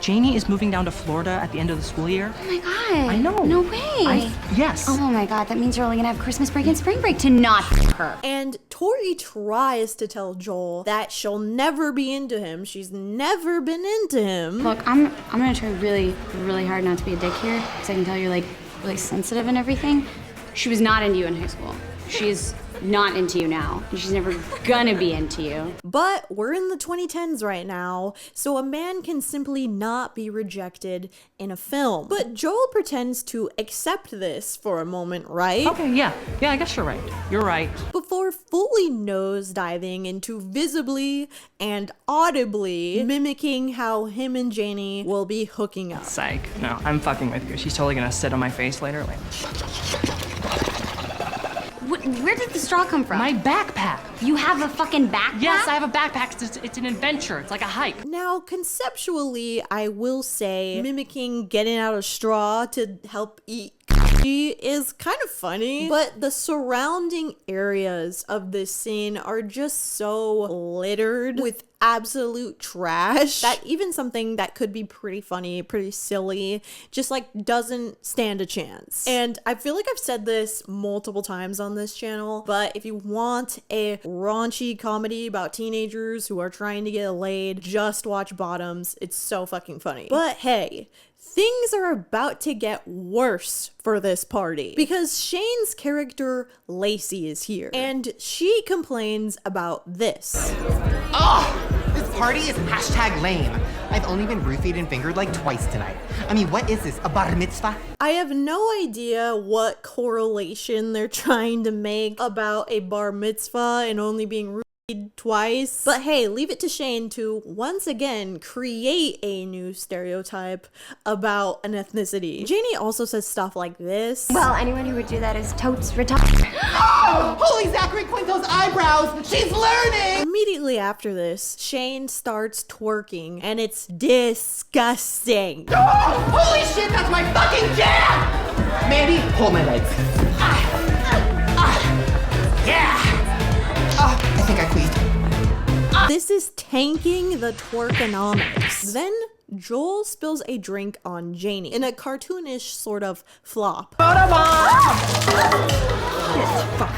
[SPEAKER 10] Janie is moving down to Florida at the end of the school year.
[SPEAKER 18] Oh my god.
[SPEAKER 10] I know.
[SPEAKER 18] No way.
[SPEAKER 10] Yes.
[SPEAKER 18] Oh my god, that means you're only gonna have Christmas break and spring break to not her.
[SPEAKER 1] And Tori tries to tell Joel that she'll never be into him. She's never been into him.
[SPEAKER 12] Look, I'm gonna try really, really hard not to be a dick here, because I can tell you're like really sensitive and everything. She was not into you in high school. She's not into you now. She's never gonna be into you.
[SPEAKER 1] But we're in the 2010s right now, so a man can simply not be rejected in a film. But Joel pretends to accept this for a moment, right?
[SPEAKER 10] Okay, yeah, I guess you're right. You're right.
[SPEAKER 1] Before fully nosediving into visibly and audibly mimicking how him and Janie will be hooking up.
[SPEAKER 10] Psych. No, I'm fucking with you. She's totally gonna sit on my face later. Like,
[SPEAKER 12] Where did the straw come from?
[SPEAKER 10] my backpack.
[SPEAKER 12] You have a fucking backpack?
[SPEAKER 10] Yes, I have a backpack. It's an adventure. It's like a hike.
[SPEAKER 1] Now, conceptually, I will say mimicking getting out a straw to help eat is kind of funny, but the surrounding areas of this scene are just so littered with absolute trash that even something that could be pretty funny, pretty silly, just like doesn't stand a chance. And I feel like I've said this multiple times on this channel, but if you want a raunchy comedy about teenagers who are trying to get laid, just watch Bottoms. It's so fucking funny. But hey, things are about to get worse for this party because Shane's character Lacey is here and she complains about this.
[SPEAKER 3] Oh, this party is #lame. I've only been roofied and fingered like twice tonight. I mean, what is this, a bar mitzvah?
[SPEAKER 1] I have no idea what correlation they're trying to make about a bar mitzvah and only being roofied twice, but hey, leave it to Shane to once again create a new stereotype about an ethnicity. Janie also says stuff like this.
[SPEAKER 21] Well, anyone who would do that is totes retarded.
[SPEAKER 3] Oh, holy Zachary Quinto's eyebrows! She's learning!
[SPEAKER 1] Immediately after this, Shane starts twerking and it's disgusting.
[SPEAKER 3] Oh, holy shit, that's my fucking jam! Mandy, hold my legs. Yeah! I think I queefed.
[SPEAKER 1] This is tanking the twerkonomics. Then Joel spills a drink on Janie in a cartoonish sort of flop.
[SPEAKER 10] Shit, fuck.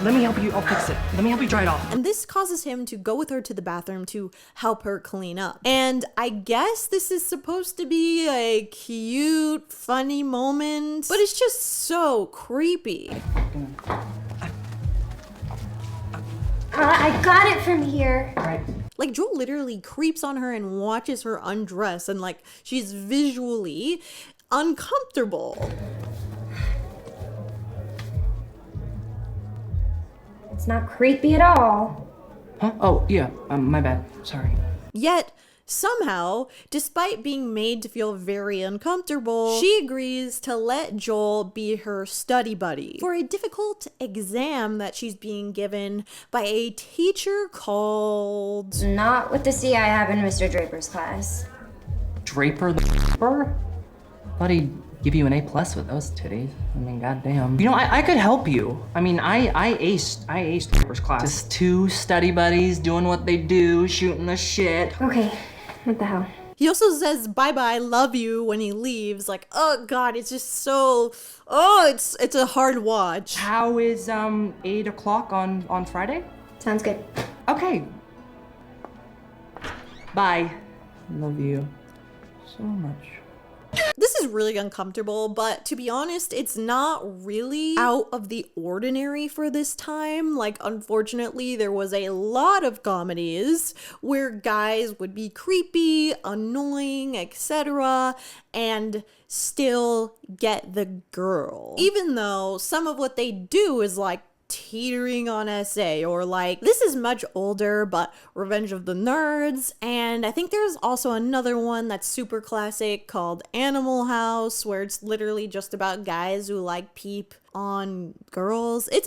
[SPEAKER 10] Let me help you. I'll fix it. Let me help you dry it off.
[SPEAKER 1] And this causes him to go with her to the bathroom to help her clean up. And I guess this is supposed to be a cute, funny moment, but it's just so creepy.
[SPEAKER 21] I got it from here.
[SPEAKER 10] Right.
[SPEAKER 1] Like Joel literally creeps on her and watches her undress and like she's visually uncomfortable.
[SPEAKER 21] It's not creepy at all.
[SPEAKER 10] Huh? Oh, yeah. My bad. Sorry.
[SPEAKER 1] Yet, somehow, despite being made to feel very uncomfortable, she agrees to let Joel be her study buddy for a difficult exam that she's being given by a teacher called...
[SPEAKER 21] Not with the C I have in Mr. Draper's class.
[SPEAKER 10] Draper the Draper? Thought he'd give you an A+ with those titties. I mean, goddamn. You know, I could help you. I mean, I aced Draper's class. Just two study buddies doing what they do, shooting the shit.
[SPEAKER 21] Okay. What the hell?
[SPEAKER 1] He also says bye-bye, love you when he leaves. Like, oh god, it's just so... Oh, it's a hard watch.
[SPEAKER 10] How is 8 o'clock on Friday?
[SPEAKER 21] Sounds good.
[SPEAKER 10] Okay. Bye. Love you so much.
[SPEAKER 1] This is really uncomfortable, but to be honest, it's not really out of the ordinary for this time. Like, unfortunately, there was a lot of comedies where guys would be creepy, annoying, etc., and still get the girl. Even though some of what they do is like teetering on SA, or like, this is much older, but Revenge of the Nerds, and I think there's also another one that's super classic called Animal House, where it's literally just about guys who like peep on girls. It's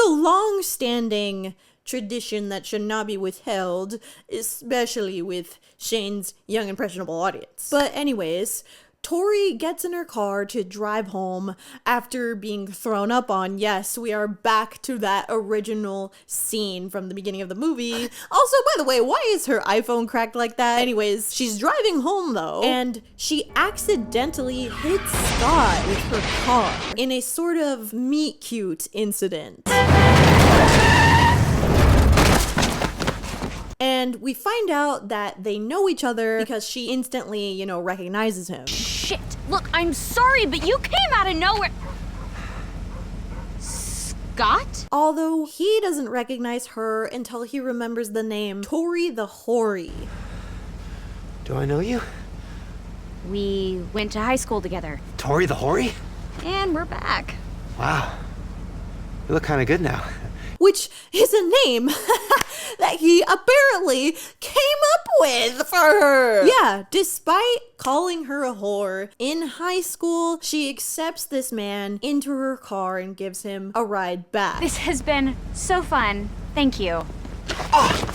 [SPEAKER 1] a long-standing tradition that should not be withheld, especially with Shane's young impressionable audience. But anyways, Tori gets in her car to drive home after being thrown up on. Yes, we are back to that original scene from the beginning of the movie. Also, by the way, why is her iPhone cracked like that? Anyways, she's driving home though, and she accidentally hits Scott with her car in a sort of meet cute incident. And we find out that they know each other because she instantly, you know, recognizes him.
[SPEAKER 12] Shit! Look, I'm sorry, but you came out of nowhere.
[SPEAKER 18] Scott?
[SPEAKER 1] Although he doesn't recognize her until he remembers the name Tori the Hoary.
[SPEAKER 4] Do I know you?
[SPEAKER 18] We went to high school together.
[SPEAKER 4] Tori the Hoary?
[SPEAKER 18] And we're back.
[SPEAKER 4] Wow. You look kind of good now.
[SPEAKER 1] Which is a name that he apparently came up with for her. Yeah, despite calling her a whore, in high school, she accepts this man into her car and gives him a ride back.
[SPEAKER 21] This has been so fun. Thank you.
[SPEAKER 4] Fuck.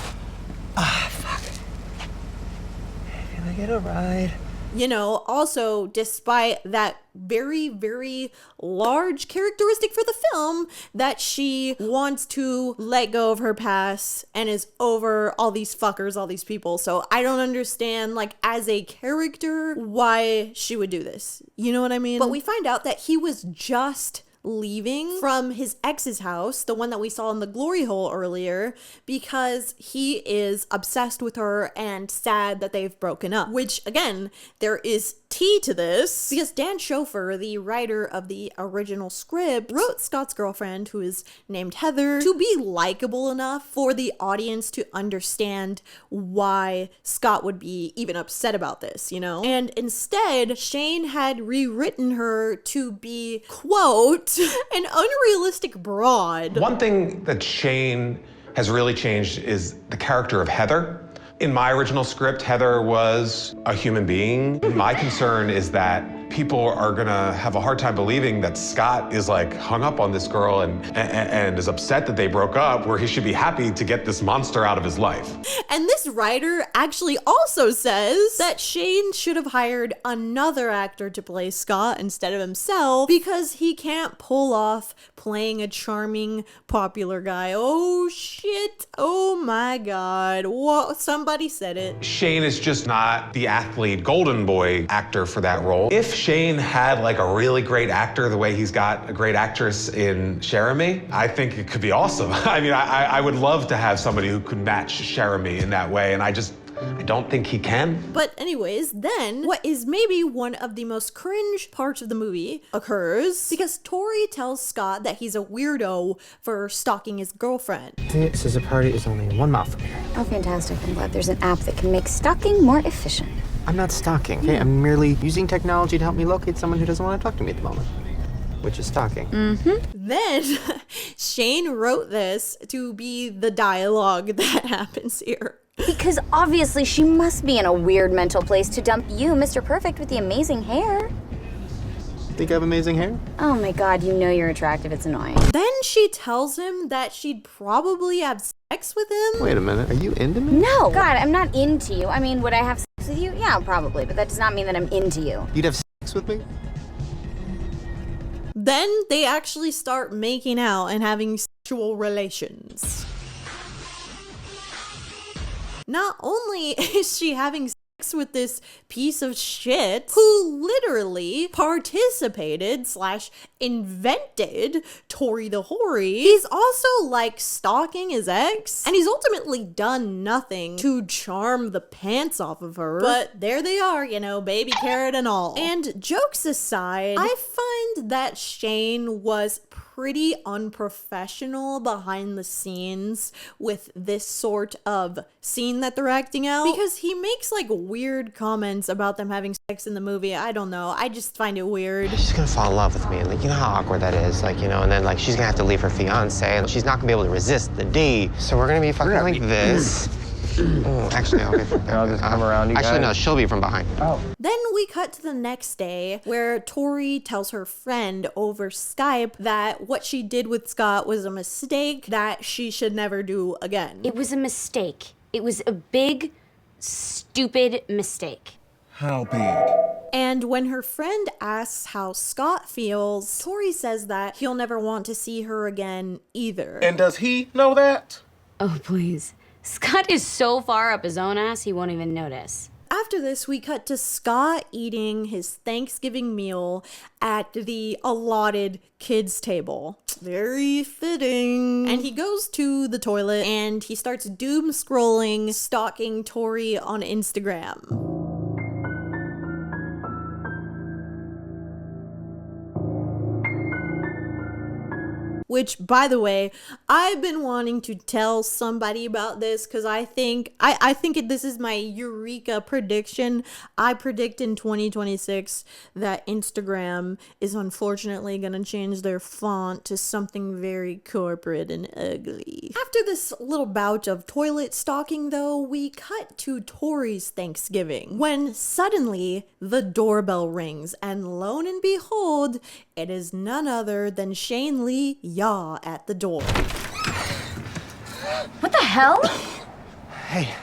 [SPEAKER 4] Can I get a ride?
[SPEAKER 1] You know, also, despite that very, very large characteristic for the film, that she wants to let go of her past and is over all these fuckers, all these people. So I don't understand, like, as a character, why she would do this. You know what I mean? But we find out that he was just leaving from his ex's house, the one that we saw in the glory hole earlier, because he is obsessed with her and sad that they've broken up. Which, again, there is tea to this, because Dan Schofer, the writer of the original script, wrote Scott's girlfriend, who is named Heather, to be likable enough for the audience to understand why Scott would be even upset about this, you know? And instead, Shane had rewritten her to be, quote, an unrealistic broad.
[SPEAKER 6] One thing that Shane has really changed is the character of Heather. In my original script, Heather was a human being. My concern is that people are gonna have a hard time believing that Scott is like hung up on this girl and is upset that they broke up, where he should be happy to get this monster out of his life.
[SPEAKER 1] And this writer actually also says that Shane should have hired another actor to play Scott instead of himself, because he can't pull off playing a charming, popular guy. Oh shit. Oh my god. Whoa, somebody said it.
[SPEAKER 6] Shane is just not the athlete golden boy actor for that role. If Shane had like a really great actor the way he's got a great actress in Jeremy, I think it could be awesome. I mean, I would love to have somebody who could match Jeremy in that way, and I don't think he can.
[SPEAKER 1] But anyways, then what is maybe one of the most cringe parts of the movie occurs, because Tori tells Scott that he's a weirdo for stalking his girlfriend.
[SPEAKER 5] This is a party is only 1 mile from here.
[SPEAKER 21] Oh, fantastic. I'm glad there's an app that can make stalking more efficient.
[SPEAKER 5] I'm not stalking, okay? I'm merely using technology to help me locate someone who doesn't want to talk to me at the moment, which is stalking.
[SPEAKER 1] Then Shane wrote this to be the dialogue that happens here.
[SPEAKER 21] Because obviously she must be in a weird mental place to dump you, Mr. Perfect, with the amazing hair.
[SPEAKER 5] Think I have amazing hair?
[SPEAKER 21] Oh my god, you know you're attractive, it's annoying.
[SPEAKER 1] Then she tells him that she'd probably have sex with him.
[SPEAKER 5] Wait a minute, are you into me?
[SPEAKER 21] No! God, I'm not into you. I mean, would I have sex with you? Yeah, probably, but that does not mean that I'm into you.
[SPEAKER 5] You'd have sex with me?
[SPEAKER 1] Then they actually start making out and having sexual relations. Not only is she having sex with this piece of shit who literally participated / invented Tori the Hoary, he's also like stalking his ex, and he's ultimately done nothing to charm the pants off of her. But there they are, you know, baby carrot and all. And jokes aside, I find that Shane was pretty unprofessional behind the scenes with this sort of scene that they're acting out, because he makes like weird comments about them having sex in the movie. I don't know, I just find it weird.
[SPEAKER 9] She's gonna fall in love with me, and like, you know how awkward that is, like, you know, and then like she's gonna have to leave her fiance, and she's not gonna be able to resist the D, so we're gonna be fucking like this. Oh, actually, okay.
[SPEAKER 10] I'll just come around you
[SPEAKER 9] Actually,
[SPEAKER 10] guys.
[SPEAKER 9] no, she'll be from behind.
[SPEAKER 10] Oh.
[SPEAKER 1] Then we cut to the next day where Tori tells her friend over Skype that what she did with Scott was a mistake that she should never do again.
[SPEAKER 18] It was a mistake. It was a big, stupid mistake.
[SPEAKER 14] How big?
[SPEAKER 1] And when her friend asks how Scott feels, Tori says that he'll never want to see her again either.
[SPEAKER 14] And does he know that?
[SPEAKER 18] Oh, please. Scott is so far up his own ass, he won't even notice.
[SPEAKER 1] After this, we cut to Scott eating his Thanksgiving meal at the allotted kids' table. Very fitting. And he goes to the toilet and he starts doom scrolling, stalking Tori on Instagram. which, by the way, I've been wanting to tell somebody about this because I think this is my eureka prediction. I predict in 2026 that Instagram is unfortunately going to change their font to something very corporate and ugly. After this little bout of toilet stalking, though, we cut to Tori's Thanksgiving, when suddenly the doorbell rings, and lo and behold, it is none other than Shane Yaw at the door.
[SPEAKER 21] What the hell?
[SPEAKER 4] Hey,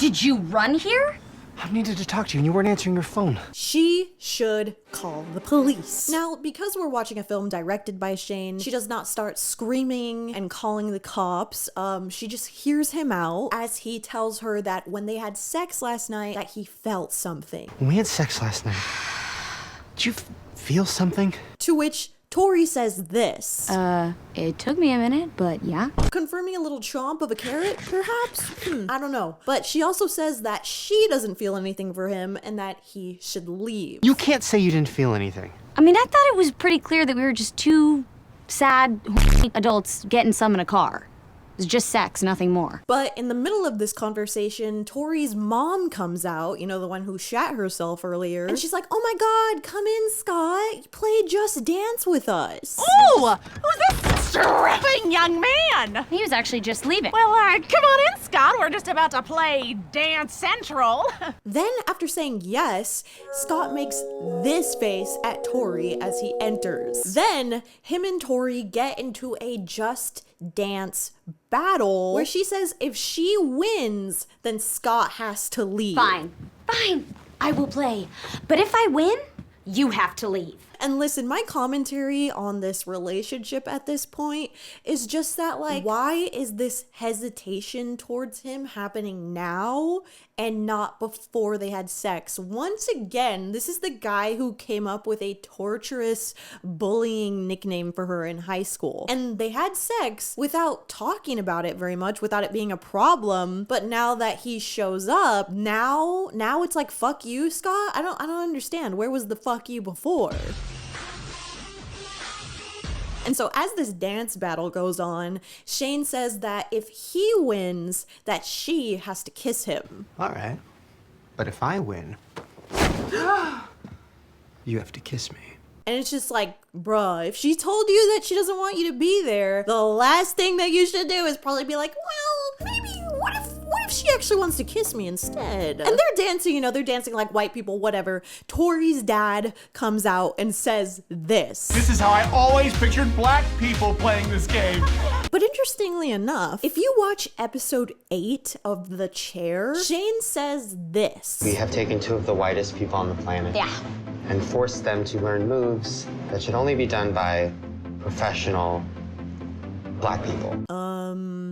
[SPEAKER 21] Did you run here?
[SPEAKER 4] I needed to talk to you and you weren't answering your phone.
[SPEAKER 1] She should call the police. Now, because we're watching a film directed by Shane, she does not start screaming and calling the cops. She just hears him out as he tells her that when they had sex last night, that he felt something.
[SPEAKER 4] When we had sex last night, did you feel something?
[SPEAKER 1] To which Tori says this.
[SPEAKER 21] It took me a minute, but yeah.
[SPEAKER 1] Confirming a little chomp of a carrot, perhaps? I don't know. But she also says that she doesn't feel anything for him and that he should leave.
[SPEAKER 4] You can't say you didn't feel anything.
[SPEAKER 21] I mean, I thought it was pretty clear that we were just two sad adults getting some in a car. It was just sex, nothing more.
[SPEAKER 1] But in the middle of this conversation, Tori's mom comes out, you know, the one who shat herself earlier. And she's like, oh my God, come in, Scott. Play Just Dance with us.
[SPEAKER 13] Oh, who's this stripping young man?
[SPEAKER 21] He was actually just leaving.
[SPEAKER 13] Well, come on in, Scott. We're just about to play Dance Central.
[SPEAKER 1] Then, after saying yes, Scott makes this face at Tori as he enters. Then, him and Tori get into a Just Dance battle where she says if she wins, then Scott has to leave.
[SPEAKER 21] Fine, I will play. But if I win, you have to leave.
[SPEAKER 1] And listen, my commentary on this relationship at this point is just that, like, why is this hesitation towards him happening now and not before they had sex? Once again, this is the guy who came up with a torturous bullying nickname for her in high school. And they had sex without talking about it very much, without it being a problem. But now that he shows up, now it's like, fuck you, Scott? I don't understand. Where was the fuck you before? And so as this dance battle goes on, Shane says that if he wins, that she has to kiss him.
[SPEAKER 4] All right. But if I win, you have to kiss me.
[SPEAKER 1] And it's just like, bruh, if she told you that she doesn't want you to be there, the last thing that you should do is probably be like, well, maybe, what if she actually wants to kiss me instead? And they're dancing, they're dancing like white people, whatever. Tori's dad comes out and says this.
[SPEAKER 8] This is how I always pictured black people playing this game.
[SPEAKER 1] But interestingly enough, if you watch episode 8 of The Chair, Shane says this.
[SPEAKER 5] We have taken two of the whitest people on the planet.
[SPEAKER 21] Yeah.
[SPEAKER 5] And forced them to learn moves that should only be done by professional black people.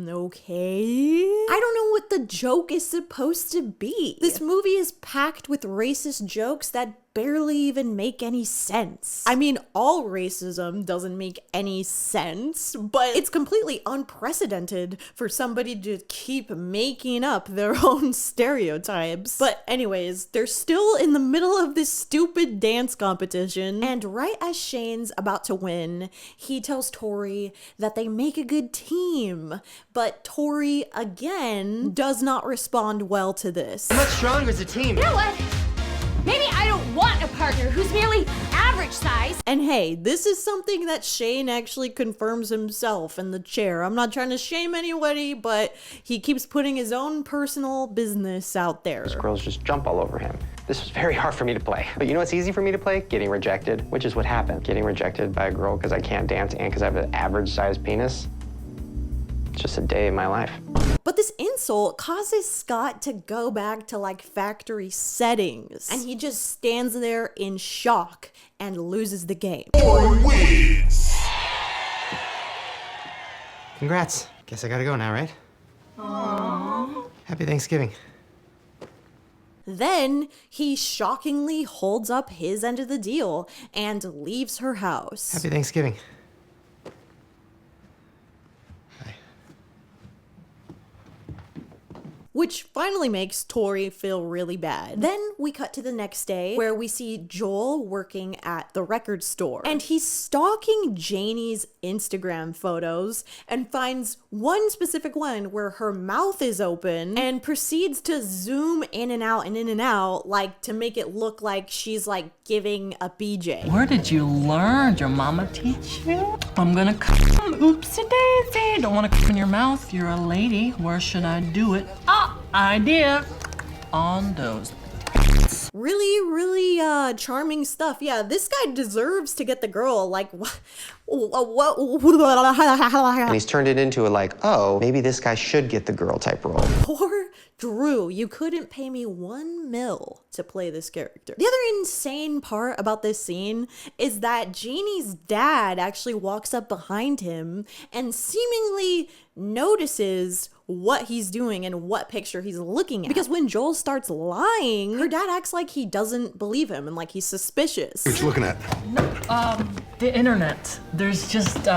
[SPEAKER 1] Okay. I don't know what the joke is supposed to be. This movie is packed with racist jokes that barely even make any sense. I mean, all racism doesn't make any sense, but it's completely unprecedented for somebody to keep making up their own stereotypes. But anyways, they're still in the middle of this stupid dance competition, and right as Shane's about to win, he tells Tori that they make a good team, but Tori, again, does not respond well to this.
[SPEAKER 4] How much stronger as a team?
[SPEAKER 21] You know what? Maybe I don't want a partner who's merely average size.
[SPEAKER 1] And hey, this is something that Shane actually confirms himself in The Chair. I'm not trying to shame anybody, but he keeps putting his own personal business out there.
[SPEAKER 9] These girls just jump all over him. This was very hard for me to play. But you know what's easy for me to play? Getting rejected, which is what happened. Getting rejected by a girl because I can't dance and because I have an average-sized penis. It's just a day in my life.
[SPEAKER 1] But this insult causes Scott to go back to like factory settings, and he just stands there in shock and loses the game.
[SPEAKER 4] Congrats. Guess I gotta go now, right?
[SPEAKER 21] Aww.
[SPEAKER 4] Happy Thanksgiving.
[SPEAKER 1] Then he shockingly holds up his end of the deal and leaves her house.
[SPEAKER 4] Happy Thanksgiving.
[SPEAKER 1] which finally makes Tori feel really bad. Then we cut to the next day where we see Joel working at the record store, and he's stalking Janie's Instagram photos and finds one specific one where her mouth is open and proceeds to zoom in and out and in and out, like to make it look like she's like giving a BJ.
[SPEAKER 10] Where did you learn? Your mama teach you? I'm gonna come, oopsie daisy. Don't wanna come in your mouth, you're a lady. Where should I do it? Ah, idea. On those.
[SPEAKER 1] Really charming stuff. Yeah, this guy deserves to get the girl. Like, what?
[SPEAKER 5] And he's turned it into a like, oh, maybe this guy should get the girl type role.
[SPEAKER 1] Poor Drew, you couldn't pay me $1 million to play this character. The other insane part about this scene is that Janie's dad actually walks up behind him and seemingly notices what he's doing and what picture he's looking at. Because when Joel starts lying, her dad acts like he doesn't believe him and like he's suspicious.
[SPEAKER 19] What you looking at?
[SPEAKER 10] The internet. There's just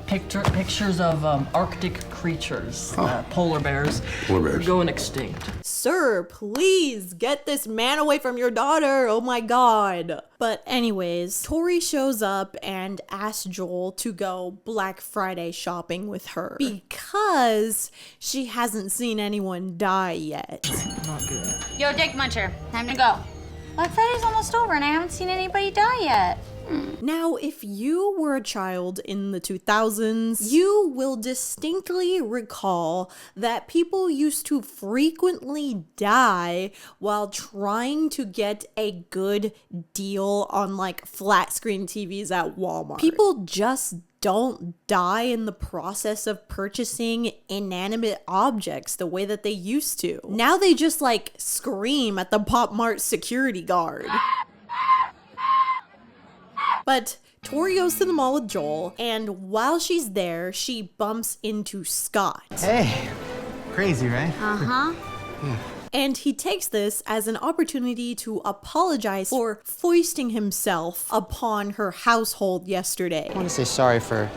[SPEAKER 10] pictures of Arctic creatures, polar bears.
[SPEAKER 19] Polar bears.
[SPEAKER 10] Going extinct.
[SPEAKER 1] Sir, please get this man away from your daughter. Oh my God. But anyways, Tori shows up and asks Joel to go Black Friday shopping with her because she hasn't seen anyone die yet.
[SPEAKER 10] Not good.
[SPEAKER 21] Yo, Dick Muncher, time to go. Black Friday's almost over and I haven't seen anybody die yet.
[SPEAKER 1] Now, if you were a child in the 2000s, you will distinctly recall that people used to frequently die while trying to get a good deal on like flat screen TVs at Walmart. People just don't die in the process of purchasing inanimate objects the way that they used to. Now they just like scream at the Pop Mart security guard. But Tori goes to the mall with Joel, and while she's there, she bumps into Scott.
[SPEAKER 5] Hey, crazy, right?
[SPEAKER 21] Uh-huh.
[SPEAKER 1] And he takes this as an opportunity to apologize for foisting himself upon her household yesterday.
[SPEAKER 5] I want to say sorry for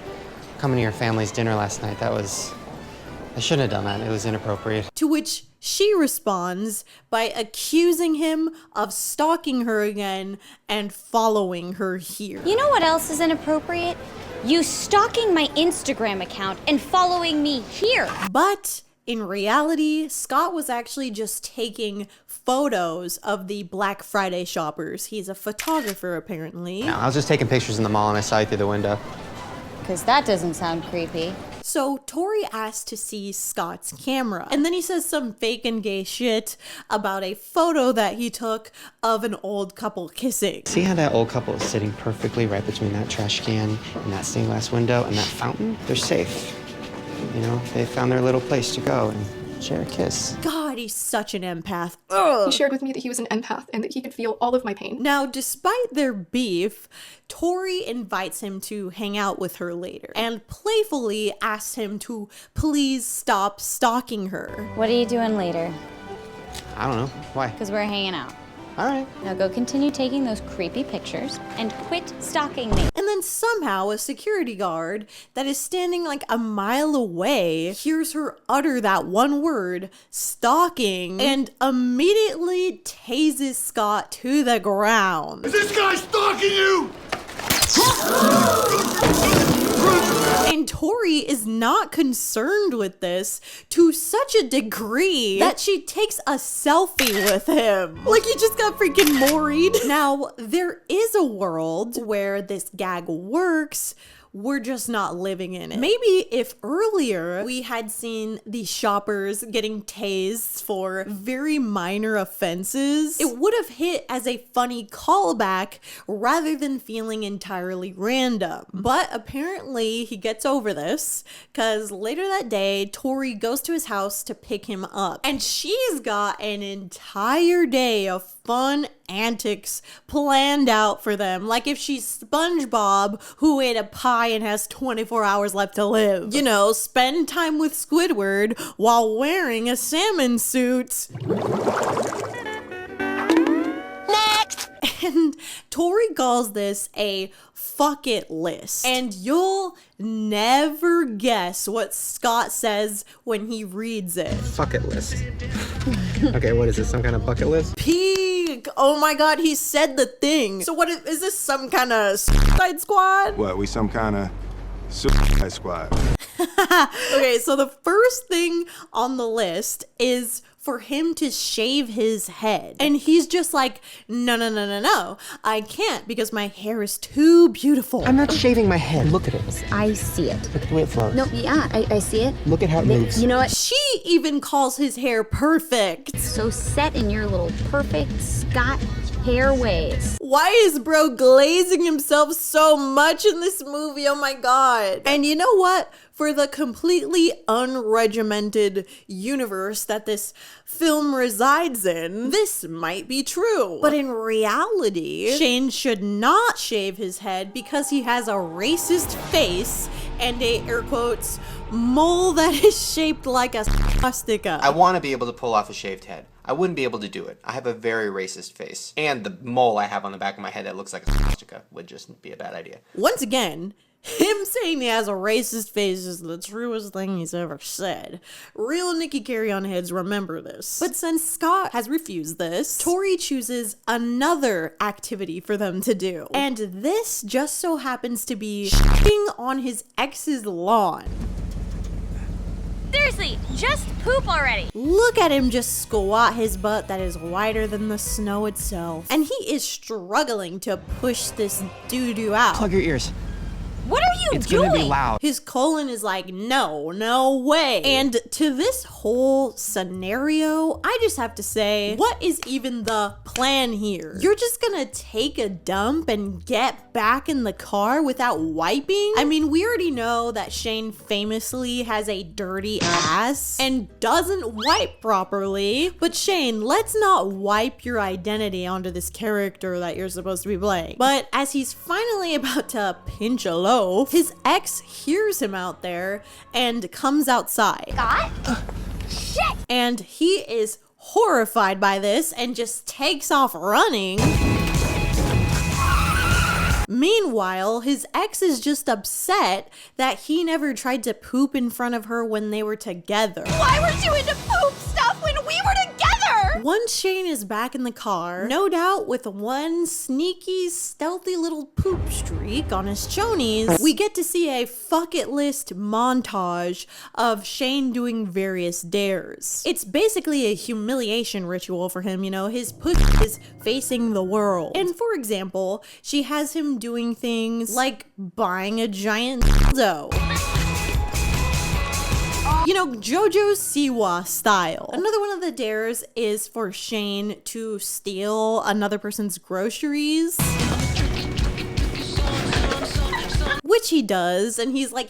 [SPEAKER 5] coming to your family's dinner last night. I shouldn't have done that. It was inappropriate.
[SPEAKER 1] To which she responds by accusing him of stalking her again and following her here.
[SPEAKER 21] You know what else is inappropriate? You stalking my Instagram account and following me here.
[SPEAKER 1] But in reality, Scott was actually just taking photos of the Black Friday shoppers. He's a photographer, apparently.
[SPEAKER 5] No, I was just taking pictures in the mall and I saw you through the window.
[SPEAKER 21] Because that doesn't sound creepy.
[SPEAKER 1] So Tori asks to see Scott's camera, and then he says some fake and gay shit about a photo that he took of an old couple kissing.
[SPEAKER 5] See how that old couple is sitting perfectly right between that trash can and that stained glass window and that fountain? They're safe. You know, they found their little place to go and share a kiss.
[SPEAKER 1] God, he's such an empath.
[SPEAKER 11] He shared with me that he was an empath and that he could feel all of my pain.
[SPEAKER 1] Now, despite their beef, Tori invites him to hang out with her later and playfully asks him to please stop stalking her.
[SPEAKER 21] What are you doing later?
[SPEAKER 5] I don't know. Why?
[SPEAKER 21] Because we're hanging out.
[SPEAKER 5] All right.
[SPEAKER 21] Now go continue taking those creepy pictures and quit stalking me.
[SPEAKER 1] And then somehow a security guard that is standing like a mile away hears her utter that one word, stalking, and immediately tases Scott to the ground.
[SPEAKER 8] Is this guy stalking you?
[SPEAKER 1] And Tori is not concerned with this to such a degree that she takes a selfie with him. Like he just got freaking moried. Now, there is a world where this gag works. We're just not living in it. Maybe if earlier we had seen the shoppers getting tased for very minor offenses, it would have hit as a funny callback rather than feeling entirely random. But apparently he gets over this because later that day, Tori goes to his house to pick him up. And she's got an entire day of fun antics planned out for them. Like if she's SpongeBob who ate a pie and has 24 hours left to live. You know, spend time with Squidward while wearing a salmon suit. Next! And Tori calls this a fuck it list. And you'll never guess what Scott says when he reads it.
[SPEAKER 5] Fuck it list. Okay, what is this? Some kind of bucket list?
[SPEAKER 1] Peak! Oh my god, he said the thing. So what is this, some kind of suicide squad?
[SPEAKER 15] What, we some kind of suicide squad?
[SPEAKER 1] Okay, so the first thing on the list is for him to shave his head. And he's just like, no, I can't because my hair is too beautiful.
[SPEAKER 5] I'm not shaving my head. Look at it.
[SPEAKER 12] I see it.
[SPEAKER 5] Look at the way it flows.
[SPEAKER 12] No, yeah, I see it.
[SPEAKER 5] Look at how it moves.
[SPEAKER 12] You know what?
[SPEAKER 1] She even calls his hair perfect.
[SPEAKER 12] So set in your little perfect Scott hair waves.
[SPEAKER 1] Why is bro glazing himself so much in this movie? Oh my god. And you know what? For the completely unregimented universe that this film resides in, this might be true. But in reality, Shane should not shave his head because he has a racist face and a, air quotes, mole that is shaped like a swastika.
[SPEAKER 5] I want to be able to pull off a shaved head. I wouldn't be able to do it. I have a very racist face. And the mole I have on the back of my head that looks like a swastika would just be a bad idea.
[SPEAKER 1] Once again, him saying he has a racist face is the truest thing he's ever said. Real Nikki Carry-On heads remember this. But since Scott has refused this, Tori chooses another activity for them to do. And this just so happens to be shitting on his ex's lawn.
[SPEAKER 21] Seriously, just poop already.
[SPEAKER 1] Look at him just squat his butt that is whiter than the snow itself. And he is struggling to push this doo-doo out.
[SPEAKER 5] Plug your ears.
[SPEAKER 21] What are you doing?
[SPEAKER 5] It's gonna be loud.
[SPEAKER 1] His colon is like, no way. And to this whole scenario, I just have to say, what is even the plan here? You're just gonna take a dump and get back in the car without wiping? I mean, we already know that Shane famously has a dirty ass and doesn't wipe properly. But Shane, let's not wipe your identity onto this character that you're supposed to be playing. But as he's finally about to pinch a loaf, his ex hears him out there and comes outside.
[SPEAKER 21] Scott? Shit!
[SPEAKER 1] And he is horrified by this and just takes off running. Meanwhile, his ex is just upset that he never tried to poop in front of her when they were together.
[SPEAKER 21] Why weren't you into poop stuff when we were together?
[SPEAKER 1] Once Shane is back in the car, no doubt with one sneaky, stealthy little poop streak on his chonies, we get to see a fuck it list montage of Shane doing various dares. It's basically a humiliation ritual for him, you know, his pussy is facing the world. And for example, she has him doing things like buying a giant dildo. You know, JoJo Siwa style. Another one of the dares is for Shane to steal another person's groceries. Which he does, and he's like,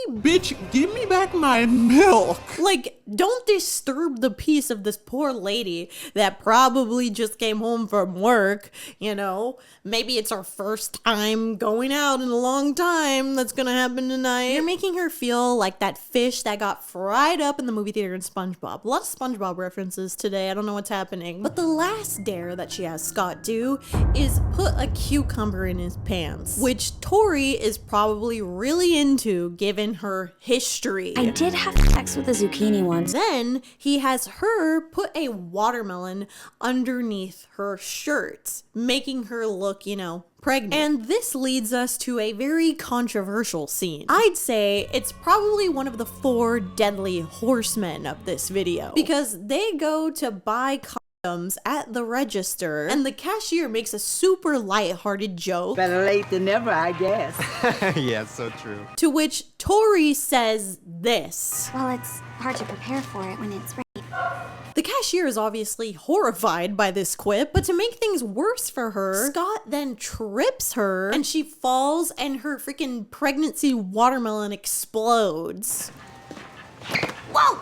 [SPEAKER 8] bitch, give me back my milk.
[SPEAKER 1] Like, don't disturb the peace of this poor lady that probably just came home from work, you know? Maybe it's her first time going out in a long time. That's gonna happen tonight. You're making her feel like that fish that got fried up in the movie theater in SpongeBob. A lot of SpongeBob references today. I don't know what's happening. But the last dare that she has Scott do is put a cucumber in his pants, which Tori is probably really into given her history.
[SPEAKER 12] I did have sex with a zucchini once.
[SPEAKER 1] Then he has her put a watermelon underneath her shirt, making her look, you know, pregnant. And this leads us to a very controversial scene. I'd say it's probably one of the 4 deadly horsemen of this video, because they go to buy condoms at the register and the cashier makes a super lighthearted joke.
[SPEAKER 22] Better late than never, I guess.
[SPEAKER 5] Yeah, it's so true.
[SPEAKER 1] To which Tori says this.
[SPEAKER 21] Well, it's hard to prepare for it when it's ready.
[SPEAKER 1] The cashier is obviously horrified by this quip, but to make things worse for her, Scott then trips her and she falls and her freaking pregnancy watermelon explodes.
[SPEAKER 21] Whoa!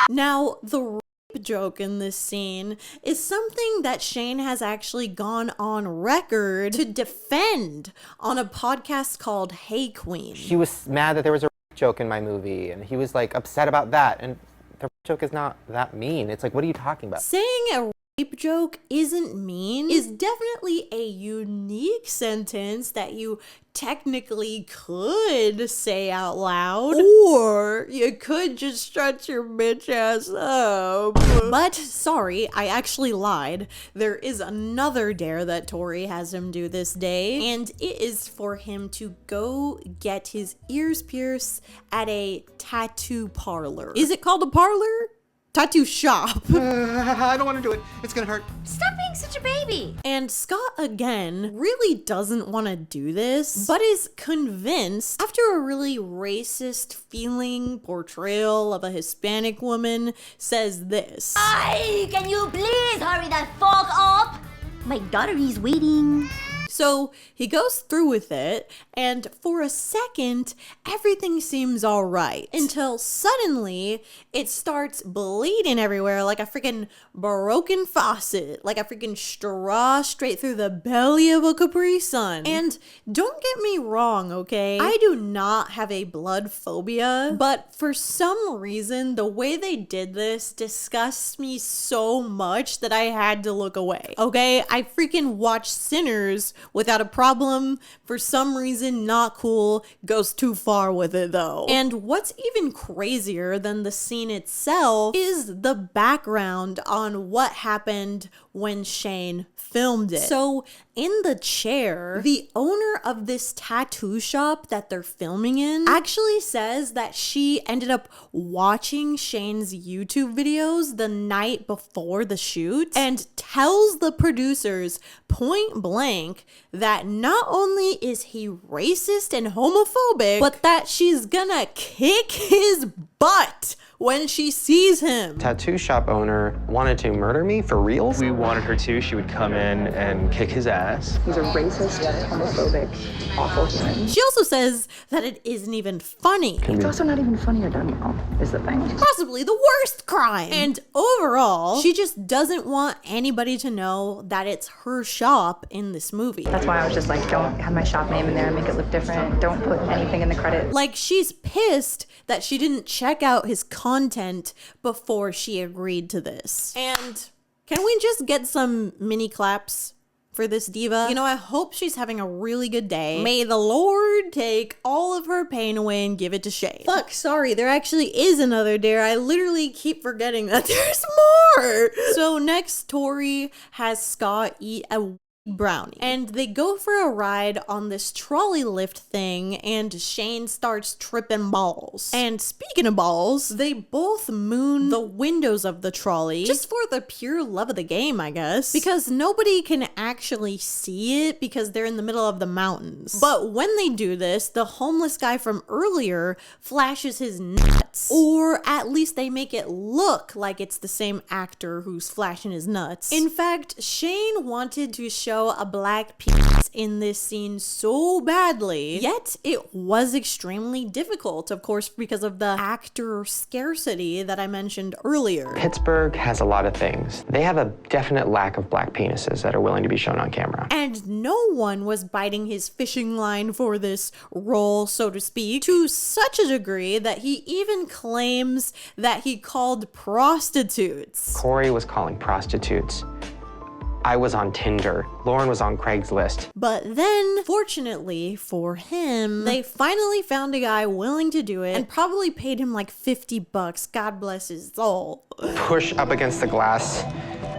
[SPEAKER 1] Now, the rape joke in this scene is something that Shane has actually gone on record to defend on a podcast called Hey Queen.
[SPEAKER 5] He was mad that there was a joke in my movie, and he was like upset about that, and the joke is not that mean. It's like, what are you talking about?
[SPEAKER 1] Saying a rape joke isn't mean is definitely a unique sentence that you technically could say out loud, or you could just shut your bitch ass up. But sorry, I actually lied. There is another dare that Tori has him do this day, and it is for him to go get his ears pierced at a tattoo parlor. Is it called a parlor? Tattoo shop.
[SPEAKER 3] I don't want to do it. It's gonna hurt.
[SPEAKER 18] Stop being such a baby.
[SPEAKER 1] And Scott, again, really doesn't want to do this, but is convinced after a really racist feeling portrayal of a Hispanic woman says this.
[SPEAKER 12] Can you please hurry that fuck up? My daughter is waiting.
[SPEAKER 1] So he goes through with it, and for a second, everything seems all right until suddenly it starts bleeding everywhere like a freaking broken faucet, like a freaking straw straight through the belly of a Capri Sun. And don't get me wrong, okay? I do not have a blood phobia, but for some reason, the way they did this disgusts me so much that I had to look away, okay? I freaking watched Sinners without a problem. For some reason, not cool, goes too far with it though. And what's even crazier than the scene itself is the background on what happened when Shane filmed it. So in the chair, the owner of this tattoo shop that they're filming in actually says that she ended up watching Shane's YouTube videos the night before the shoot and tells the producers point blank that not only is he racist and homophobic, but that she's gonna kick his butt when she sees him.
[SPEAKER 9] Tattoo shop owner wanted to murder me for reals?
[SPEAKER 16] We wanted her to. She would come in and kick his ass.
[SPEAKER 7] He's a racist, homophobic, awful human.
[SPEAKER 1] She also says that it isn't even funny.
[SPEAKER 7] It's also not even funny or done well, is the thing.
[SPEAKER 1] Possibly the worst crime. And overall, she just doesn't want anybody to know that it's her shop in this movie.
[SPEAKER 7] That's why I was just like, don't have my shop name in there and make it look different. Don't put anything in the credits.
[SPEAKER 1] Like, she's pissed that she didn't check out his content before she agreed to this. And can we just get some mini claps for this diva? You know, I hope she's having a really good day. May the Lord take all of her pain away and give it to Shane. Fuck, sorry, there actually is another dare. I literally keep forgetting that there's more. So next, Tori has Scott eat a brownie, and they go for a ride on this trolley lift thing, and Shane starts tripping balls. And speaking of balls, they both moon the windows of the trolley just for the pure love of the game, I guess, because nobody can actually see it because they're in the middle of the mountains. But when they do this, the homeless guy from earlier flashes his nuts, or at least they make it look like it's the same actor who's flashing his nuts. In fact, Shane wanted to show a black penis in this scene so badly, yet it was extremely difficult, of course, because of the actor scarcity that I mentioned earlier.
[SPEAKER 9] Pittsburgh has a lot of things. They have a definite lack of black penises that are willing to be shown on camera.
[SPEAKER 1] And no one was biting his fishing line for this role, so to speak, to such a degree that he even claims that he called prostitutes.
[SPEAKER 9] Corey was calling prostitutes. I was on Tinder. Lauren was on Craigslist.
[SPEAKER 1] But then, fortunately for him, they finally found a guy willing to do it and probably paid him like $50. God bless his soul.
[SPEAKER 9] Push up against the glass.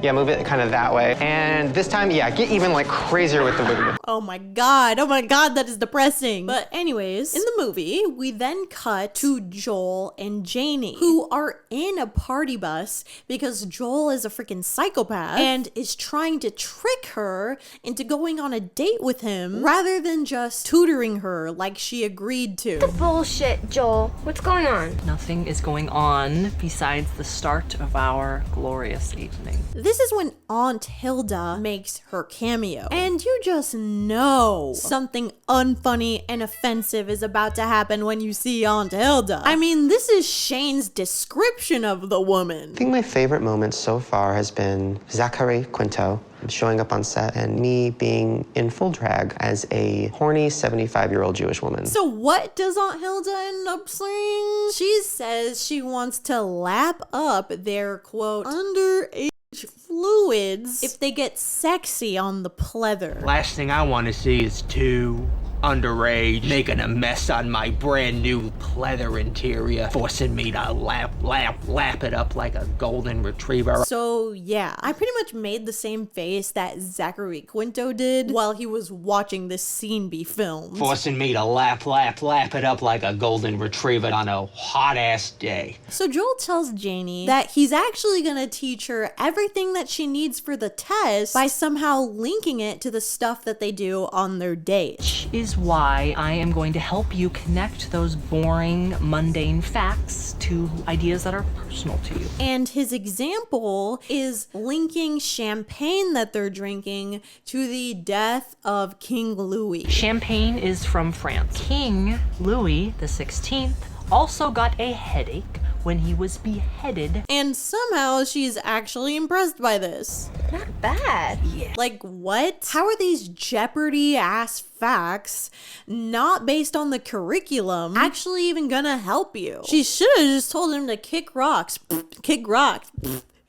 [SPEAKER 9] Yeah, move it kind of that way. And this time, yeah, get even like crazier with the wiggle.
[SPEAKER 1] Oh my god, that is depressing. But anyways, in the movie, we then cut to Joel and Janie, who are in a party bus because Joel is a freaking psychopath and is trying to trick her into going on a date with him rather than just tutoring her like she agreed to.
[SPEAKER 18] The bullshit, Joel. What's going on?
[SPEAKER 10] Nothing is going on besides the start of our glorious evening.
[SPEAKER 1] This is when Aunt Hilda makes her cameo, and you just know something unfunny and offensive is about to happen when you see Aunt Hilda. I mean, this is Shane's description of the woman.
[SPEAKER 9] I think my favorite moment so far has been Zachary Quinto showing up on set and me being in full drag as a horny 75-year-old Jewish woman.
[SPEAKER 1] So what does Aunt Hilda end up saying? She says she wants to lap up their, quote, underage fluids if they get sexy on the pleather.
[SPEAKER 2] Last thing I want to see is two underage making a mess on my brand new pleather interior, forcing me to lap it up like a golden retriever.
[SPEAKER 1] So yeah, I pretty much made the same face that Zachary Quinto did while he was watching this scene be filmed.
[SPEAKER 2] Forcing me to lap it up like a golden retriever on a hot ass day.
[SPEAKER 1] So Joel tells Janie that he's actually gonna teach her everything that she needs for the test by somehow linking it to the stuff that they do on their date.
[SPEAKER 10] Is why I am going to help you connect those boring, mundane facts to ideas that are personal to you.
[SPEAKER 1] And his example is linking champagne that they're drinking to the death of King Louis.
[SPEAKER 10] Champagne is from France. King Louis XVI also got a headache when he was beheaded.
[SPEAKER 1] And somehow she's actually impressed by this.
[SPEAKER 18] Not bad.
[SPEAKER 10] Yeah.
[SPEAKER 1] Like, what? How are these Jeopardy ass facts, not based on the curriculum, actually even gonna help you? She should have just told him to kick rocks. Kick rocks.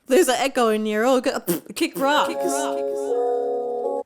[SPEAKER 1] There's an echo in here. Oh, kick rocks.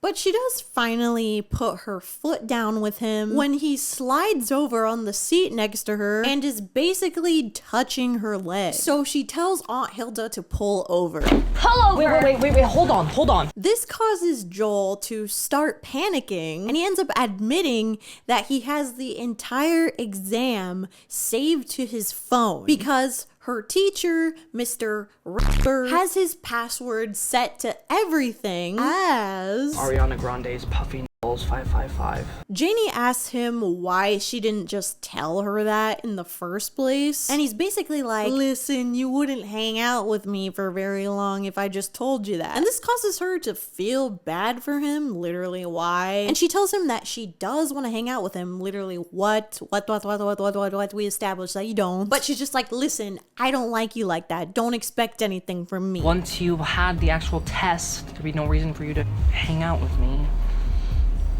[SPEAKER 1] But she does finally put her foot down with him when he slides over on the seat next to her and is basically touching her leg. So she tells Aunt Hilda to pull over.
[SPEAKER 21] Pull over!
[SPEAKER 10] Wait, hold on.
[SPEAKER 1] This causes Joel to start panicking, and he ends up admitting that he has the entire exam saved to his phone because her teacher, Mr. Ripper, has his password set to everything as
[SPEAKER 10] Ariana Grande's Puffy Nipples 555.
[SPEAKER 1] Janie asks him why she didn't just tell her that in the first place. And he's basically like, listen, you wouldn't hang out with me for very long if I just told you that. And this causes her to feel bad for him, literally why. And she tells him that she does want to hang out with him, literally what? We established that you don't. But she's just like, listen, I don't like you like that. Don't expect anything from me.
[SPEAKER 10] Once you've had the actual test, there'd be no reason for you to hang out with me.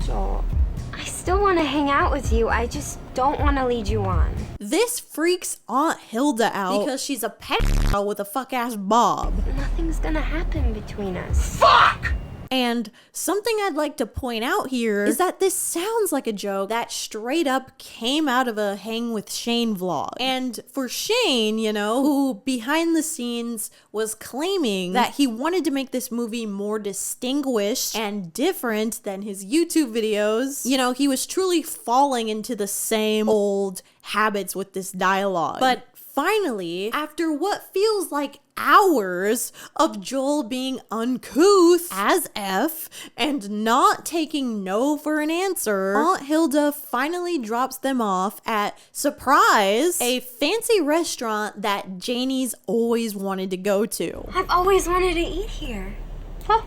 [SPEAKER 18] Joel, I still want to hang out with you. I just don't want to lead you on.
[SPEAKER 1] This freaks Aunt Hilda out because she's a pedophile with a fuck-ass bob.
[SPEAKER 18] Nothing's gonna happen between us.
[SPEAKER 1] Fuck! And something I'd like to point out here is that this sounds like a joke that straight up came out of a Hang with Shane vlog. And for Shane, you know, who behind the scenes was claiming that he wanted to make this movie more distinguished and different than his YouTube videos, you know, he was truly falling into the same old habits with this dialogue. But finally, after what feels like hours of Joel being uncouth as F and not taking no for an answer, Aunt Hilda finally drops them off at, surprise, a fancy restaurant that Janie's always wanted to go to.
[SPEAKER 18] I've always wanted to eat here.
[SPEAKER 10] Huh.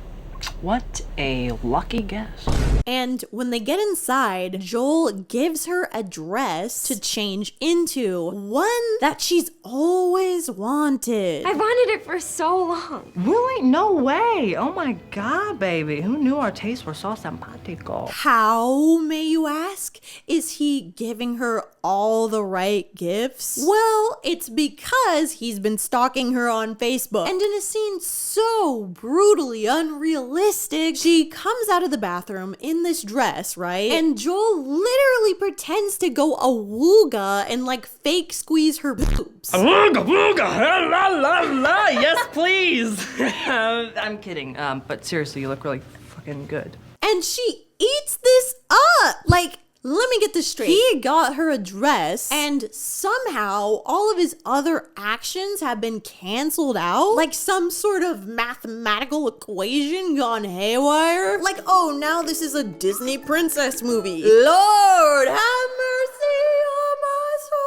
[SPEAKER 10] What a lucky guess.
[SPEAKER 1] And when they get inside, Joel gives her a dress to change into, one that she's always wanted.
[SPEAKER 18] I've wanted it for so long.
[SPEAKER 10] Really? No way. Oh my God, baby. Who knew our tastes were so simpatico?
[SPEAKER 1] How, may you ask? Is he giving her all the right gifts? Well, it's because he's been stalking her on Facebook. And in a scene so brutally unrealistic, she comes out of the bathroom in this dress, right? And Joel literally pretends to go awooga and like fake squeeze her boobs.
[SPEAKER 10] Awooga, wooga, la la la, yes please. I'm kidding, but seriously, you look really fucking good.
[SPEAKER 1] And she eats this up! Like, let me get this straight. He got her a dress, and somehow all of his other actions have been canceled out. Like some sort of mathematical equation gone haywire. Like, oh, now this is a Disney princess movie. Lord, have mercy on my soul.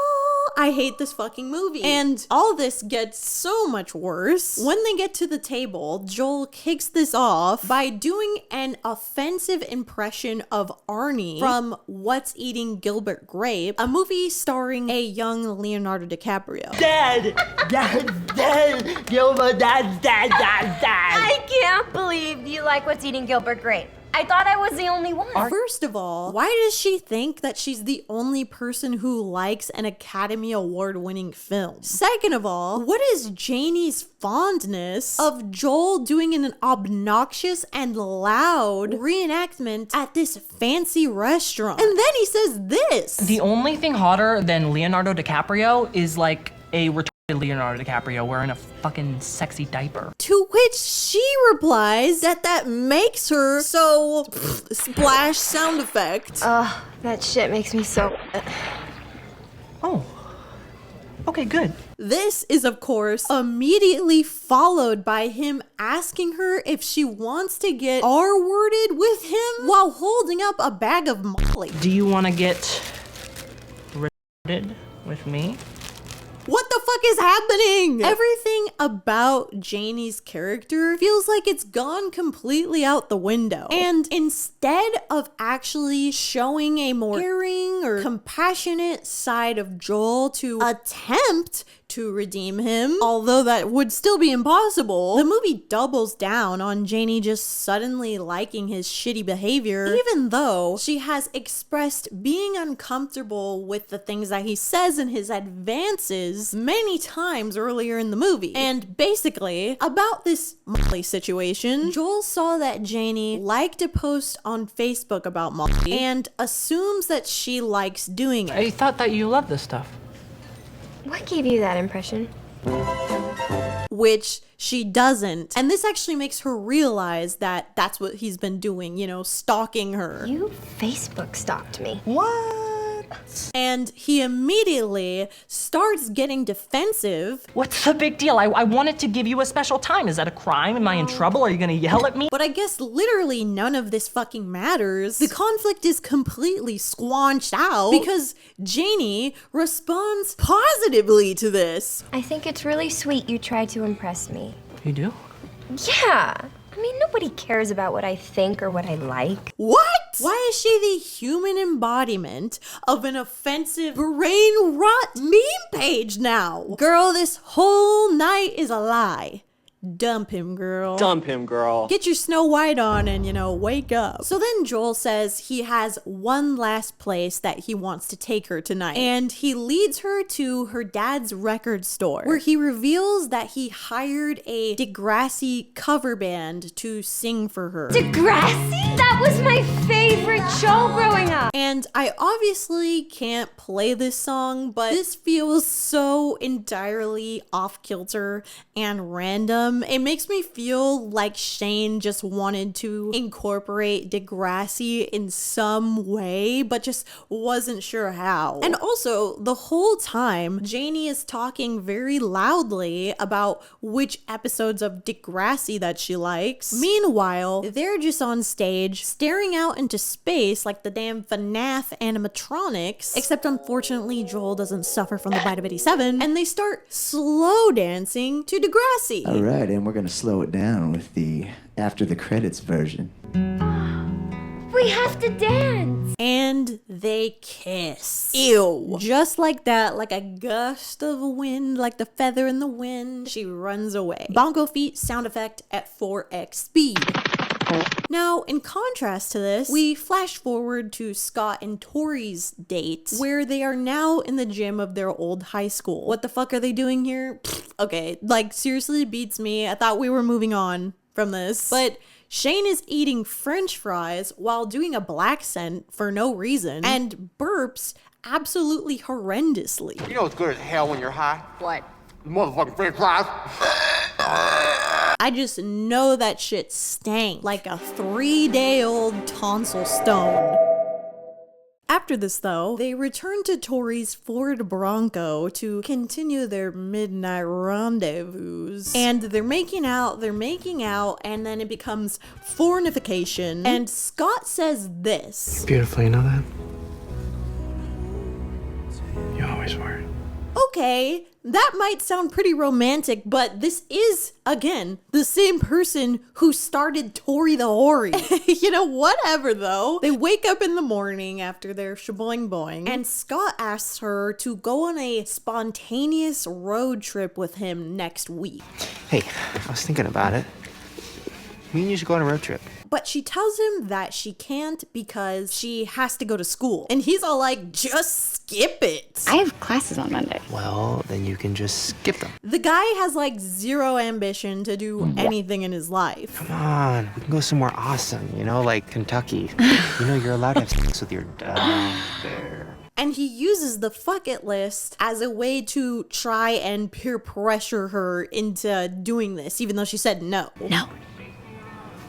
[SPEAKER 1] I hate this fucking movie. And all this gets so much worse. When they get to the table, Joel kicks this off by doing an offensive impression of Arnie from What's Eating Gilbert Grape, a movie starring a young Leonardo DiCaprio.
[SPEAKER 4] Dad, Gilbert, Dad.
[SPEAKER 18] I can't believe you like What's Eating Gilbert Grape. I thought I was the only one.
[SPEAKER 1] First of all, why does she think that she's the only person who likes an Academy Award winning film? Second of all, what is Janie's fondness of Joel doing an obnoxious and loud reenactment at this fancy restaurant? And then he says this.
[SPEAKER 10] The only thing hotter than Leonardo DiCaprio is like a retarded Leonardo DiCaprio wearing a fucking sexy diaper.
[SPEAKER 1] To which she replies that makes her so splash sound effect.
[SPEAKER 17] That shit makes me so...
[SPEAKER 10] Oh. Okay, good.
[SPEAKER 1] This is, of course, immediately followed by him asking her if she wants to get R-worded with him while holding up a bag of Molly.
[SPEAKER 10] Do you want to get retarded with me?
[SPEAKER 1] What the fuck is happening? Everything about Janie's character feels like it's gone completely out the window. And instead of actually showing a more caring or compassionate side of Joel to attempt to redeem him, although that would still be impossible, the movie doubles down on Janie just suddenly liking his shitty behavior, even though she has expressed being uncomfortable with the things that he says in his advances many times earlier in the movie. And basically, about this Molly situation, Joel saw that Janie liked a post on Facebook about Molly and assumes that she likes doing it.
[SPEAKER 10] I thought that you loved this stuff.
[SPEAKER 17] What gave you that impression?
[SPEAKER 1] Which she doesn't. And this actually makes her realize that that's what he's been doing, you know, stalking her.
[SPEAKER 17] You Facebook stalked me.
[SPEAKER 10] What?
[SPEAKER 1] And he immediately starts getting defensive.
[SPEAKER 10] What's the big deal? I wanted to give you a special time. Is that a crime? Am I in trouble? Are you gonna yell at me?
[SPEAKER 1] But I guess literally none of this fucking matters. The conflict is completely squanched out because Janie responds positively to this.
[SPEAKER 17] I think it's really sweet you try to impress me.
[SPEAKER 10] You do?
[SPEAKER 17] Yeah. I mean, nobody cares about what I think or what I like.
[SPEAKER 1] What? Why is she the human embodiment of an offensive brain rot meme page now? Girl, this whole night is a lie. Dump him, girl.
[SPEAKER 2] Dump him, girl.
[SPEAKER 1] Get your Snow White on and, you know, wake up. So then Joel says he has one last place that he wants to take her tonight. And he leads her to her dad's record store, where he reveals that he hired a Degrassi cover band to sing for her.
[SPEAKER 17] Degrassi? That was my favorite show growing up.
[SPEAKER 1] And I obviously can't play this song, but this feels so entirely off kilter and random. It makes me feel like Shane just wanted to incorporate Degrassi in some way, but just wasn't sure how. And also, the whole time, Janie is talking very loudly about which episodes of Degrassi that she likes. Meanwhile, they're just on stage, staring out into space like the damn FNAF animatronics, except unfortunately, Joel doesn't suffer from the bite of 87, and they start slow dancing to Degrassi.
[SPEAKER 20] All right, and we're gonna slow it down with the after the credits version.
[SPEAKER 17] We have to dance.
[SPEAKER 1] And they kiss. Ew. Just like that, like a gust of wind, like the feather in the wind, she runs away. Bongo feet sound effect at 4x speed. Now, in contrast to this, we flash forward to Scott and Tori's date, where they are now in the gym of their old high school. What the fuck are they doing here? Okay, like seriously beats me. I thought we were moving on from this. But Shane is eating French fries while doing a black scent for no reason and burps absolutely horrendously.
[SPEAKER 2] You know what's good as hell when you're high?
[SPEAKER 18] What?
[SPEAKER 2] Motherfucking French fries.
[SPEAKER 1] I just know that shit stank like a 3-day-old tonsil stone. After this, though, they return to Tori's Ford Bronco to continue their midnight rendezvous. And they're making out, and then it becomes fornication. And Scott says this.
[SPEAKER 10] Beautiful, you know that? You always were.
[SPEAKER 1] Okay, that might sound pretty romantic, but this is, again, the same person who started Tori the Hoary. You know, whatever though. They wake up in the morning after their shaboing boing, and Scott asks her to go on a spontaneous road trip with him next week.
[SPEAKER 2] Hey, I was thinking about it. Me and you should go on a road trip.
[SPEAKER 1] but she tells him that she can't because she has to go to school. And he's all like, just skip it.
[SPEAKER 21] I have classes on Monday.
[SPEAKER 5] Well, then you can just skip them.
[SPEAKER 1] The guy has like zero ambition to do anything in his life.
[SPEAKER 5] Come on, we can go somewhere awesome, you know, like Kentucky. You know, you're allowed to have sex with your dog there.
[SPEAKER 1] And he uses the fuck it list as a way to try and peer pressure her into doing this, even though she said no.
[SPEAKER 21] No.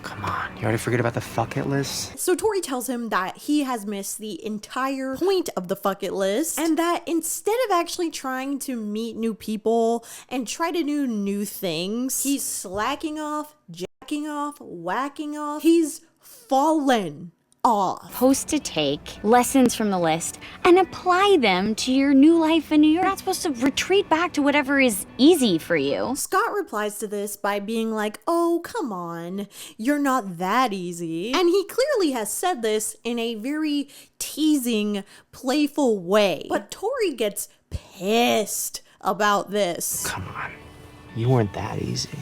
[SPEAKER 5] Come on, you already forget about the fuck it list?
[SPEAKER 1] So Tori tells him that he has missed the entire point of the fuck it list, and that instead of actually trying to meet new people and try to do new things, he's slacking off, jacking off, whacking off. He's fallen off.
[SPEAKER 21] Supposed to take lessons from the list and apply them to your new life in New York. You're not supposed to retreat back to whatever is easy for you.
[SPEAKER 1] Scott replies to this by being like, oh, come on, you're not that easy. And he clearly has said this in a very teasing, playful way. But Tori gets pissed about this.
[SPEAKER 5] Come on, you weren't that easy.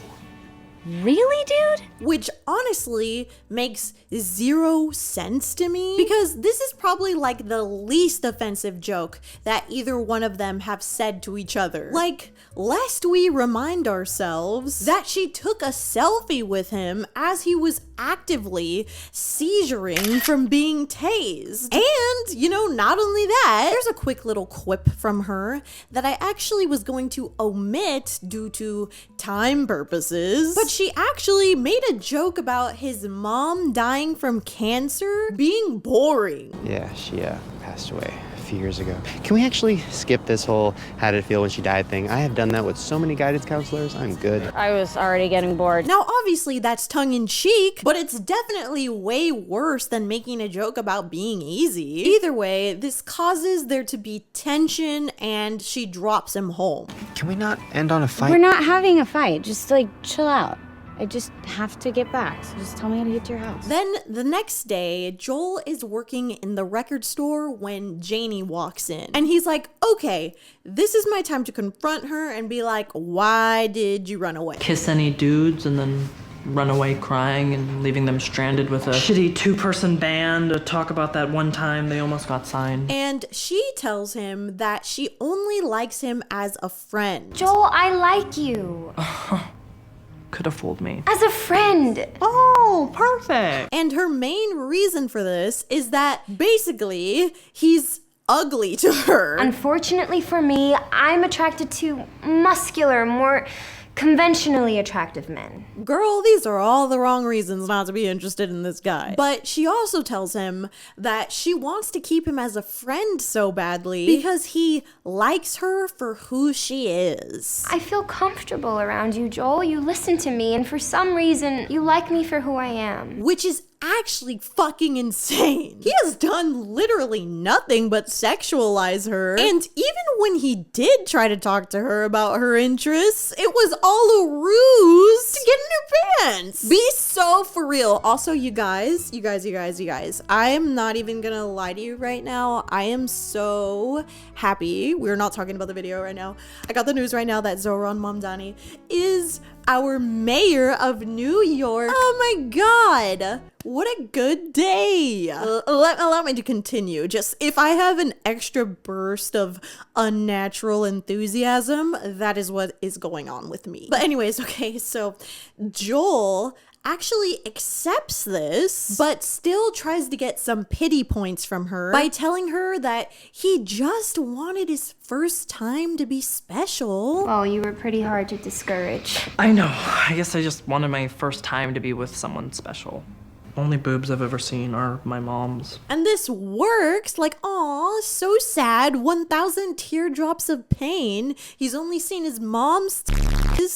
[SPEAKER 21] Really, dude?
[SPEAKER 1] Which honestly makes zero sense to me, because this is probably like the least offensive joke that either one of them have said to each other. Like, lest we remind ourselves that she took a selfie with him as he was actively seizuring from being tased. And, you know, not only that, there's a quick little quip from her that I actually was going to omit due to time purposes, but she actually made a joke about his mom dying from cancer being boring.
[SPEAKER 5] Yeah, she passed away a few years ago. Can we actually skip this whole how did it feel when she died thing? I have done that with so many guidance counselors. I'm good.
[SPEAKER 21] I was already getting bored.
[SPEAKER 1] Now, obviously, that's tongue-in-cheek, but it's definitely way worse than making a joke about being easy. Either way, this causes there to be tension, and she drops him home.
[SPEAKER 5] Can we not end on a fight?
[SPEAKER 21] We're not having a fight. Just like chill out. I just have to get back, so just tell me how to get to your house.
[SPEAKER 1] Then the next day, Joel is working in the record store when Janie walks in. And he's like, okay, this is my time to confront her and be like, why did you run away?
[SPEAKER 10] Kiss any dudes and then run away crying and leaving them stranded with a shitty 2-person band to talk about that one time they almost got signed.
[SPEAKER 1] And she tells him that she only likes him as a friend.
[SPEAKER 17] Joel, I like you.
[SPEAKER 10] Could have fooled me.
[SPEAKER 17] As a friend.
[SPEAKER 10] Oh, perfect.
[SPEAKER 1] And her main reason for this is that basically he's ugly to her.
[SPEAKER 17] Unfortunately for me, I'm attracted to muscular, more conventionally attractive men.
[SPEAKER 1] Girl, these are all the wrong reasons not to be interested in this guy. But she also tells him that she wants to keep him as a friend so badly because he likes her for who she is.
[SPEAKER 17] I feel comfortable around you, Joel. You listen to me, and for some reason, you like me for who I am.
[SPEAKER 1] Which is actually fucking insane. He has done literally nothing but sexualize her. And even when he did try to talk to her about her interests, it was all a ruse to get in her pants. Be so for real. Also, you guys, I'm not even gonna lie to you right now. I am so happy. We're not talking about the video right now. I got the news right now that Zohran Mamdani is our mayor of New York. Oh my God. What a good day. Allow me to continue. Just if I have an extra burst of unnatural enthusiasm, that is what is going on with me. But anyways, okay, so Joel actually accepts this, but still tries to get some pity points from her by telling her that he just wanted his first time to be special.
[SPEAKER 17] Oh, you were pretty hard to discourage.
[SPEAKER 10] I know. I guess I just wanted my first time to be with someone special. Only boobs I've ever seen are my mom's.
[SPEAKER 1] And this works. Like, aw, so sad. 1,000 teardrops of pain. He's only seen his mom's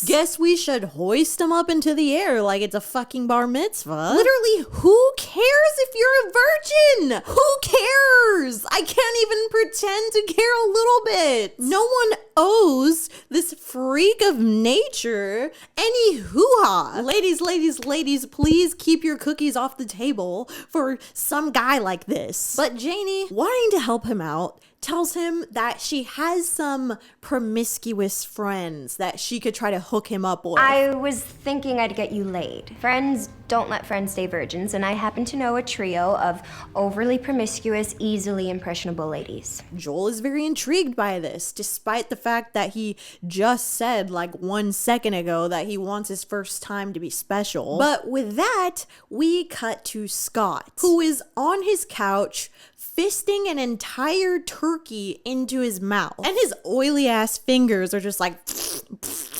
[SPEAKER 1] Guess we should hoist him up into the air like it's a fucking bar mitzvah. Literally, who cares if you're a virgin? Who cares? I can't even pretend to care a little bit. No one owes this freak of nature any hoo-ha. Ladies, please keep your cookies off the table for some guy like this. But Janie, wanting to help him out, tells him that she has some promiscuous friends that she could try to hook him up with.
[SPEAKER 17] I was thinking I'd get you laid. Friends don't let friends stay virgins, and I happen to know a trio of overly promiscuous, easily impressionable ladies.
[SPEAKER 1] Joel is very intrigued by this, despite the fact that he just said like 1 second ago that he wants his first time to be special. But with that, we cut to Scott, who is on his couch fisting an entire turkey into his mouth. And his oily ass fingers are just like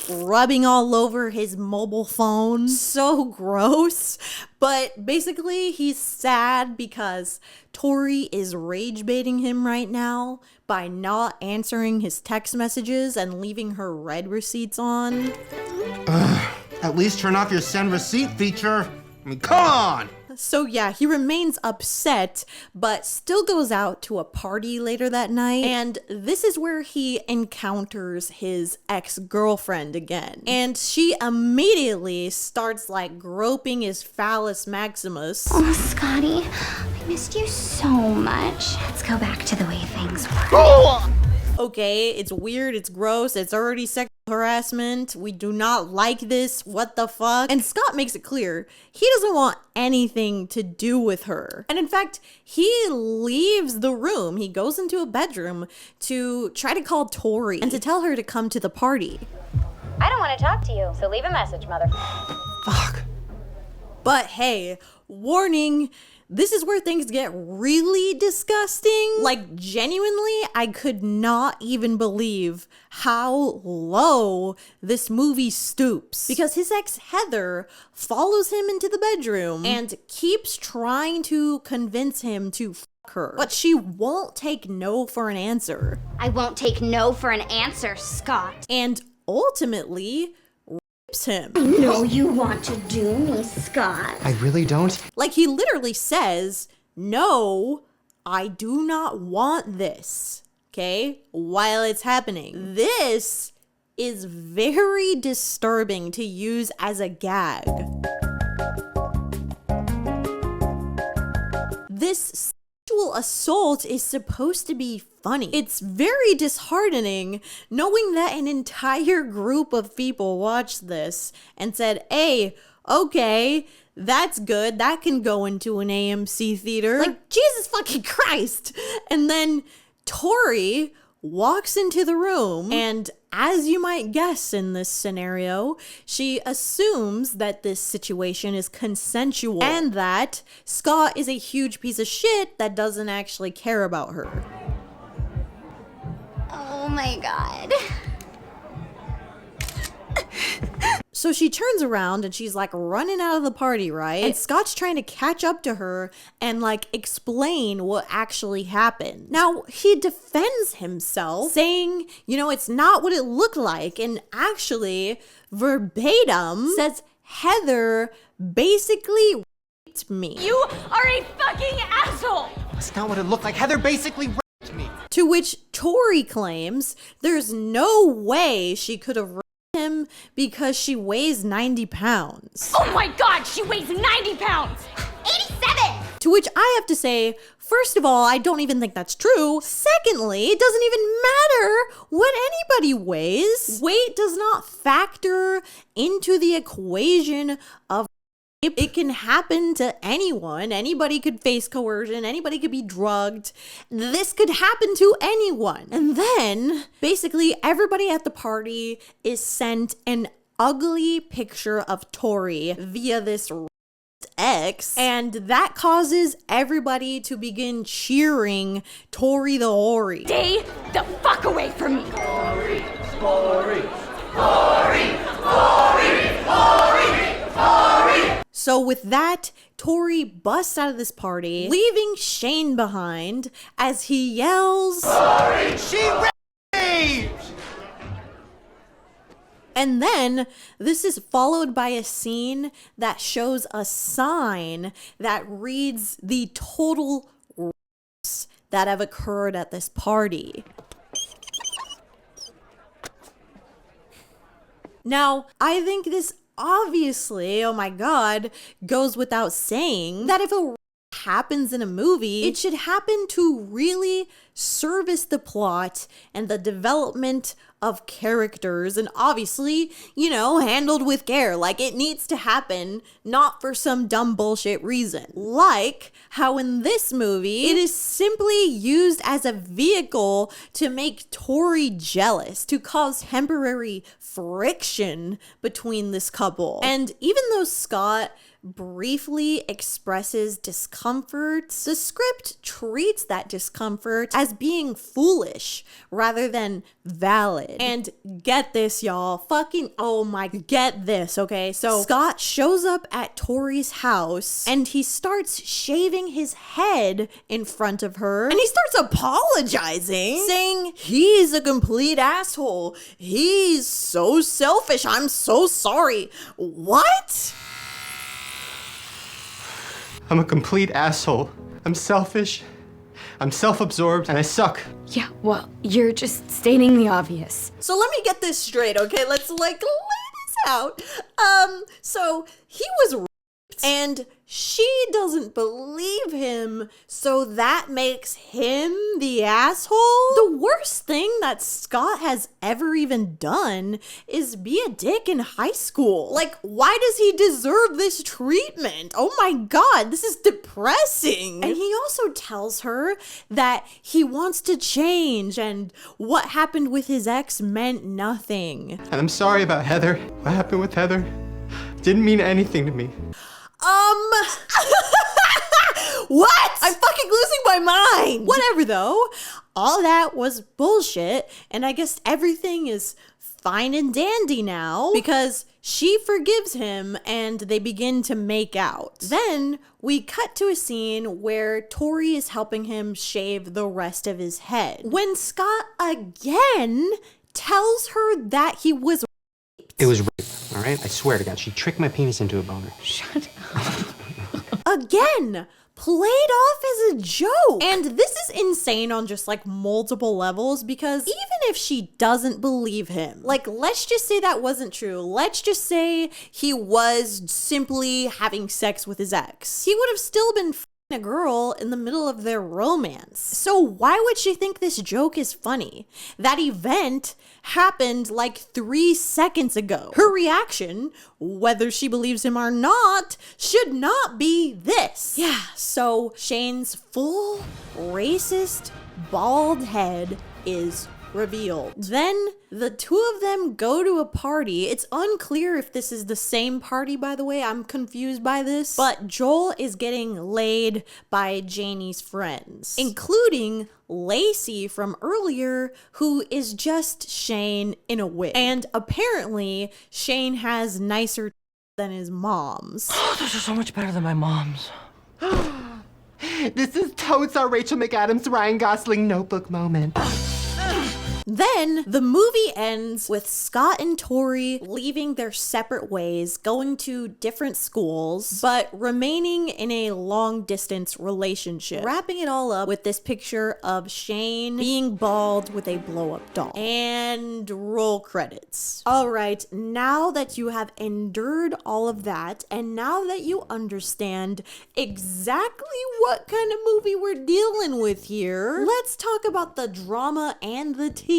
[SPEAKER 1] rubbing all over his mobile phone. So gross. But basically, he's sad because Tori is rage baiting him right now by not answering his text messages and leaving her red receipts on.
[SPEAKER 6] At least turn off your send receipt feature. I mean, come on!
[SPEAKER 1] So yeah, he remains upset, but still goes out to a party later that night. And this is where he encounters his ex-girlfriend again. And she immediately starts like groping his phallus maximus.
[SPEAKER 12] Oh, Scotty, I missed you so much. Let's go back to the way things were.
[SPEAKER 1] Oh! Okay, it's weird, it's gross, it's already sexual harassment. We do not like this. What the fuck? And Scott makes it clear he doesn't want anything to do with her. And in fact, he leaves the room. He goes into a bedroom to try to call Tori and to tell her to come to the party.
[SPEAKER 18] I don't want to talk to you, so leave a message, mother.
[SPEAKER 1] Fuck. But hey, warning, this is where things get really disgusting. Like, genuinely, I could not even believe how low this movie stoops. Because his ex, Heather, follows him into the bedroom and keeps trying to convince him to fuck her. But she won't take no for an answer.
[SPEAKER 12] I won't take no for an answer, Scott.
[SPEAKER 1] And ultimately him.
[SPEAKER 12] I know you want to do me, Scott.
[SPEAKER 5] I really don't.
[SPEAKER 1] Like, he literally says, no, I do not want this, okay, while it's happening. This is very disturbing to use as a gag. This sexual assault is supposed to be funny. It's very disheartening knowing that an entire group of people watched this and said, hey, okay, that's good. That can go into an AMC theater. Like, Jesus fucking Christ. And then Tori walks into the room, and as you might guess in this scenario, she assumes that this situation is consensual and that Scott is a huge piece of shit that doesn't actually care about her.
[SPEAKER 12] Oh my God.
[SPEAKER 1] So she turns around and she's like running out of the party, right? And Scott's trying to catch up to her and like explain what actually happened. Now, he defends himself, saying, you know, it's not what it looked like. And actually, verbatim, says Heather basically raped me.
[SPEAKER 13] You are a fucking asshole!
[SPEAKER 5] That's not what it looked like. Heather basically raped me.
[SPEAKER 1] To which Tori claims there's no way she could have raped him because she weighs 90 pounds.
[SPEAKER 13] Oh my God, she weighs 90 pounds!
[SPEAKER 12] 87!
[SPEAKER 1] To which I have to say, first of all, I don't even think that's true. Secondly, it doesn't even matter what anybody weighs. Weight does not factor into the equation of rape. It can happen to anyone. Anybody could face coercion. Anybody could be drugged. This could happen to anyone. And then, basically, everybody at the party is sent an ugly picture of Tori via this ex, and that causes everybody to begin cheering Tori the Ori.
[SPEAKER 13] Stay the fuck away from me!
[SPEAKER 8] Tori, Tori, Tori, Tori, Tori, Tori.
[SPEAKER 1] So with that, Tori busts out of this party, leaving Shane behind as he yells,
[SPEAKER 8] Tori, she raped me!
[SPEAKER 1] And then this is followed by a scene that shows a sign that reads the total rapes that have occurred at this party. Now, I think this obviously, oh my God, goes without saying that if a rape happens in a movie, it should happen to really service the plot and the development of characters, and obviously, you know, handled with care. Like, it needs to happen, not for some dumb bullshit reason. Like how in this movie, it is simply used as a vehicle to make Tori jealous, to cause temporary friction between this couple. And even though Scott briefly expresses discomfort, the script treats that discomfort as being foolish rather than valid. And get this, y'all. Get this, okay? So Scott shows up at Tori's house and he starts shaving his head in front of her, and he starts apologizing, saying he's a complete asshole. He's so selfish. I'm so sorry. What?
[SPEAKER 5] I'm a complete asshole. I'm selfish. I'm self-absorbed, and I suck.
[SPEAKER 21] Yeah, well, you're just stating the obvious.
[SPEAKER 1] So let me get this straight, okay? Let's lay this out. So he was raped, and she doesn't believe him, so that makes him the asshole? The worst thing that Scott has ever even done is be a dick in high school. Like, why does he deserve this treatment? Oh my god, this is depressing. And he also tells her that he wants to change, and what happened with his ex meant nothing.
[SPEAKER 5] And I'm sorry about Heather. What happened with Heather didn't mean anything to me.
[SPEAKER 1] What? I'm fucking losing my mind. Whatever though. All that was bullshit, and I guess everything is fine and dandy now because she forgives him and they begin to make out. Then we cut to a scene where Tori is helping him shave the rest of his head, when Scott again tells her that he was raped.
[SPEAKER 5] It was rape, all right? I swear to God, she tricked my penis into a boner.
[SPEAKER 21] Shut up.
[SPEAKER 1] Again, played off as a joke. And this is insane on just like multiple levels, because even if she doesn't believe him, like, let's just say that wasn't true. Let's just say he was simply having sex with his ex. He would have still been a girl in the middle of their romance. So why would she think this joke is funny? That event happened like 3 seconds ago. Her reaction, whether she believes him or not, should not be this. Yeah, so Shane's full racist bald head is revealed. Then the two of them go to a party. It's unclear if this is the same party, by the way. I'm confused by this. But Joel is getting laid by Janie's friends, including Lacey from earlier, who is just Shane in a wig. And apparently Shane has nicer than his mom's.
[SPEAKER 10] Those are so much better than my mom's.
[SPEAKER 5] This is totes our Rachel McAdams, Ryan Gosling notebook moment.
[SPEAKER 1] Then the movie ends with Scott and Tori leaving their separate ways, going to different schools, but remaining in a long distance relationship. Wrapping it all up with this picture of Shane being bald with a blow up doll. And roll credits. All right, now that you have endured all of that, and now that you understand exactly what kind of movie we're dealing with here, let's talk about the drama and the tea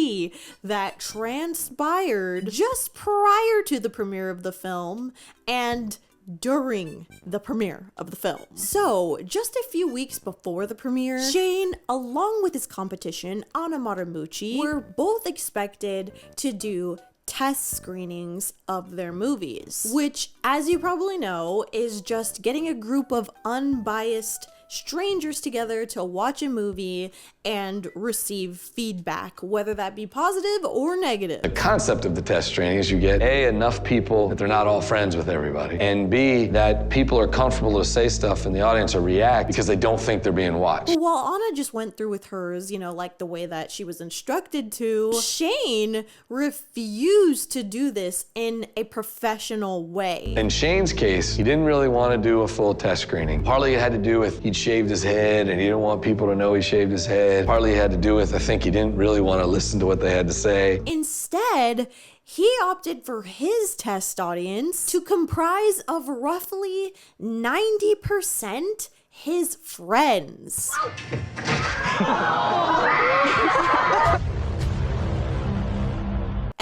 [SPEAKER 1] that transpired just prior to the premiere of the film and during the premiere of the film. So, just a few weeks before the premiere, Shane, along with his competition, Anna Martemucci, were both expected to do test screenings of their movies, which, as you probably know, is just getting a group of unbiased strangers together to watch a movie and receive feedback, whether that be positive or negative.
[SPEAKER 14] The concept of the test screening is you get A, enough people that they're not all friends with everybody, and B, that people are comfortable to say stuff in the audience or react because they don't think they're being watched.
[SPEAKER 1] While Anna just went through with hers, you know, like the way that she was instructed to, Shane refused to do this in a professional way.
[SPEAKER 14] In Shane's case, he didn't really want to do a full test screening. Partly it had to do with he'd shaved his head and he didn't want people to know he shaved his head. Partly it had to do with, I think he didn't really want to listen to what they had to say.
[SPEAKER 1] Instead, he opted for his test audience to comprise of roughly 90% his friends.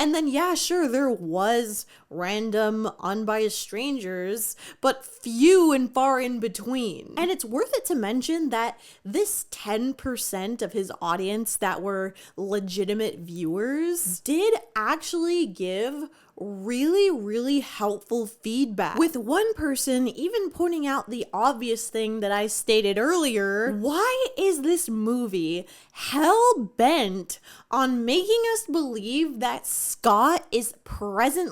[SPEAKER 1] And then, yeah, sure, there was random, unbiased strangers, but few and far in between. And it's worth it to mention that this 10% of his audience that were legitimate viewers did actually give really helpful feedback, with one person even pointing out the obvious thing that I stated earlier. Why is this movie hell-bent on making us believe that Scott is present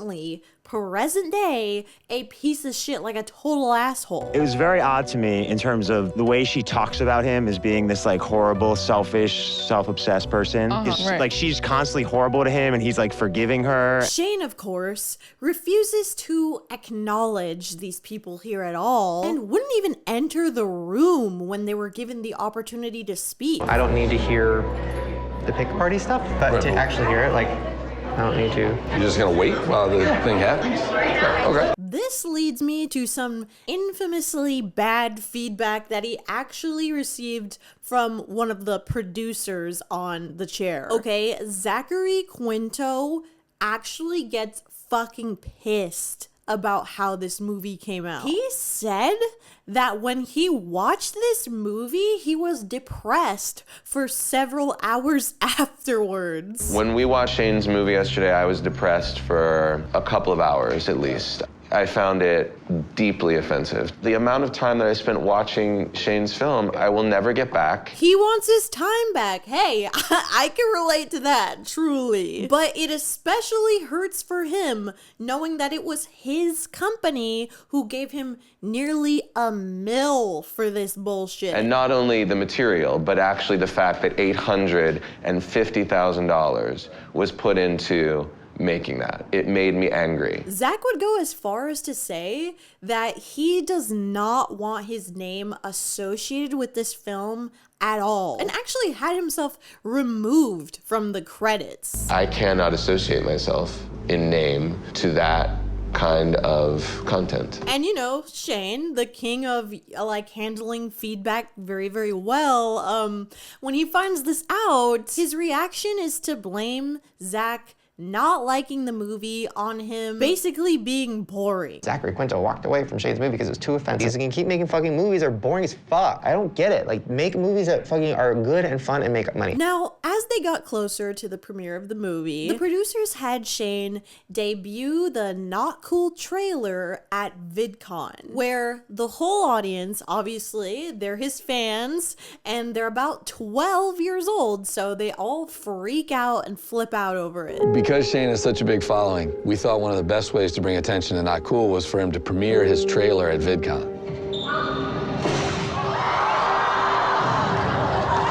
[SPEAKER 1] day, a piece of shit, like a total asshole?
[SPEAKER 11] It was very odd to me in terms of the way she talks about him as being this like horrible, selfish, self-obsessed person.
[SPEAKER 1] Right.
[SPEAKER 11] Like she's constantly horrible to him and he's like forgiving her.
[SPEAKER 1] Shane, of course, refuses to acknowledge these people here at all and wouldn't even enter the room when they were given the opportunity to speak.
[SPEAKER 5] I don't need to hear the pick party stuff, but to actually hear it, like, I don't need to.
[SPEAKER 14] You're just gonna wait while the thing happens? Okay.
[SPEAKER 1] This leads me to some infamously bad feedback that he actually received from one of the producers on The Chair. Okay, Zachary Quinto actually gets fucking pissed about how this movie came out. He said that when he watched this movie, he was depressed for several hours afterwards.
[SPEAKER 19] When we watched Shane's movie yesterday, I was depressed for a couple of hours at least. I found it deeply offensive. The amount of time that I spent watching Shane's film, I will never get back.
[SPEAKER 1] He wants his time back. Hey, I can relate to that, truly. But it especially hurts for him knowing that it was his company who gave him nearly $1 million for this bullshit.
[SPEAKER 19] And not only the material, but actually the fact that $850,000 was put into making that. It made me angry.
[SPEAKER 1] Zach would go as far as to say that he does not want his name associated with this film at all, and actually had himself removed from the credits.
[SPEAKER 19] I cannot associate myself in name to that kind of content.
[SPEAKER 1] And you know, Shane, the king of like handling feedback very well, when he finds this out, his reaction is to blame Zach not liking the movie on him basically being boring.
[SPEAKER 5] Zachary Quinto walked away from Shane's movie because it was too offensive. He's like, keep making fucking movies that are boring as fuck. I don't get it. Like, make movies that fucking are good and fun and make money.
[SPEAKER 1] Now, as they got closer to the premiere of the movie, the producers had Shane debut the Not Cool trailer at VidCon, where the whole audience, obviously, they're his fans, and they're about 12 years old, so they all freak out and flip out over it.
[SPEAKER 14] Because Shane has such a big following, we thought one of the best ways to bring attention to Not Cool was for him to premiere his trailer at VidCon.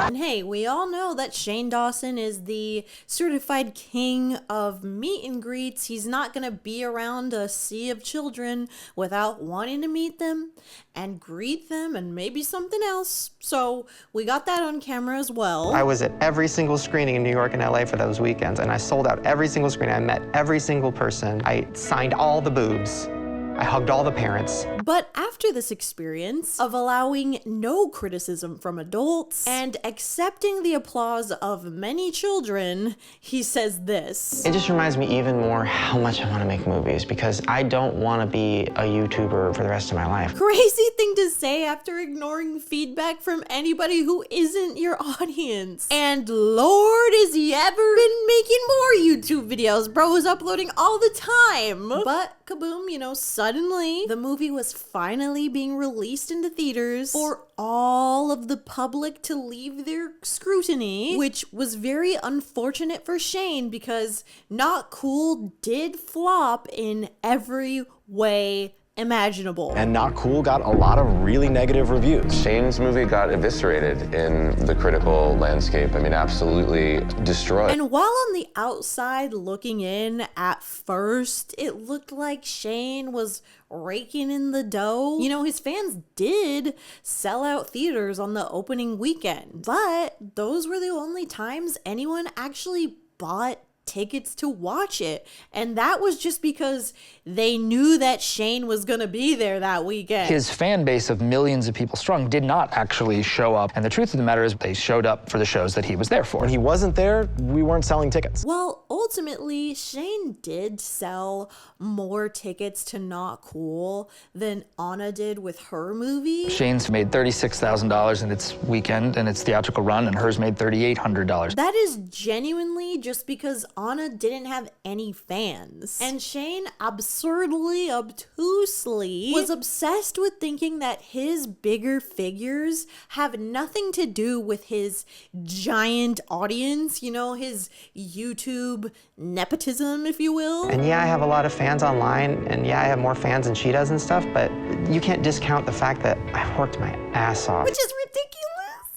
[SPEAKER 1] And hey, we all know that Shane Dawson is the certified king of meet and greets. He's not gonna be around a sea of children without wanting to meet them and greet them and maybe something else. So we got that on camera as well.
[SPEAKER 5] I was at every single screening in New York and LA for those weekends, and I sold out every single screening. I met every single person. I signed all the boobs. I hugged all the parents.
[SPEAKER 1] But after this experience of allowing no criticism from adults and accepting the applause of many children, he says this.
[SPEAKER 5] It just reminds me even more how much I want to make movies, because I don't want to be a YouTuber for the rest of my life.
[SPEAKER 1] Crazy thing to say after ignoring feedback from anybody who isn't your audience. And Lord, has he ever been making more YouTube videos. Bro is uploading all the time. But kaboom, you know, suddenly the movie was finally being released into theaters for all of the public to leave their scrutiny, which was very unfortunate for Shane because Not Cool did flop in every way imaginable.
[SPEAKER 11] And Not Cool got a lot of really negative reviews.
[SPEAKER 19] Shane's movie got eviscerated in the critical landscape. I mean, absolutely destroyed.
[SPEAKER 1] And while on the outside looking in, at first, it looked like Shane was raking in the dough. You know, his fans did sell out theaters on the opening weekend, but those were the only times anyone actually bought tickets to watch it. And that was just because they knew that Shane was gonna be there that weekend.
[SPEAKER 15] His fan base of millions of people strong did not actually show up. And the truth of the matter is they showed up for the shows that he was there for.
[SPEAKER 22] When he wasn't there, we weren't selling tickets.
[SPEAKER 1] Well, ultimately, Shane did sell more tickets to Not Cool than Anna did with her movie.
[SPEAKER 15] Shane's made $36,000 in its weekend and its theatrical run, and hers made $3,800.
[SPEAKER 1] That is genuinely just because Anna didn't have any fans. And Shane absurdly, obtusely was obsessed with thinking that his bigger figures have nothing to do with his giant audience, you know, his YouTube nepotism, if you will.
[SPEAKER 5] And yeah, I have a lot of fans online, and yeah, I have more fans than she does and stuff, but you can't discount the fact that I've worked my ass off.
[SPEAKER 1] Which is ridiculous.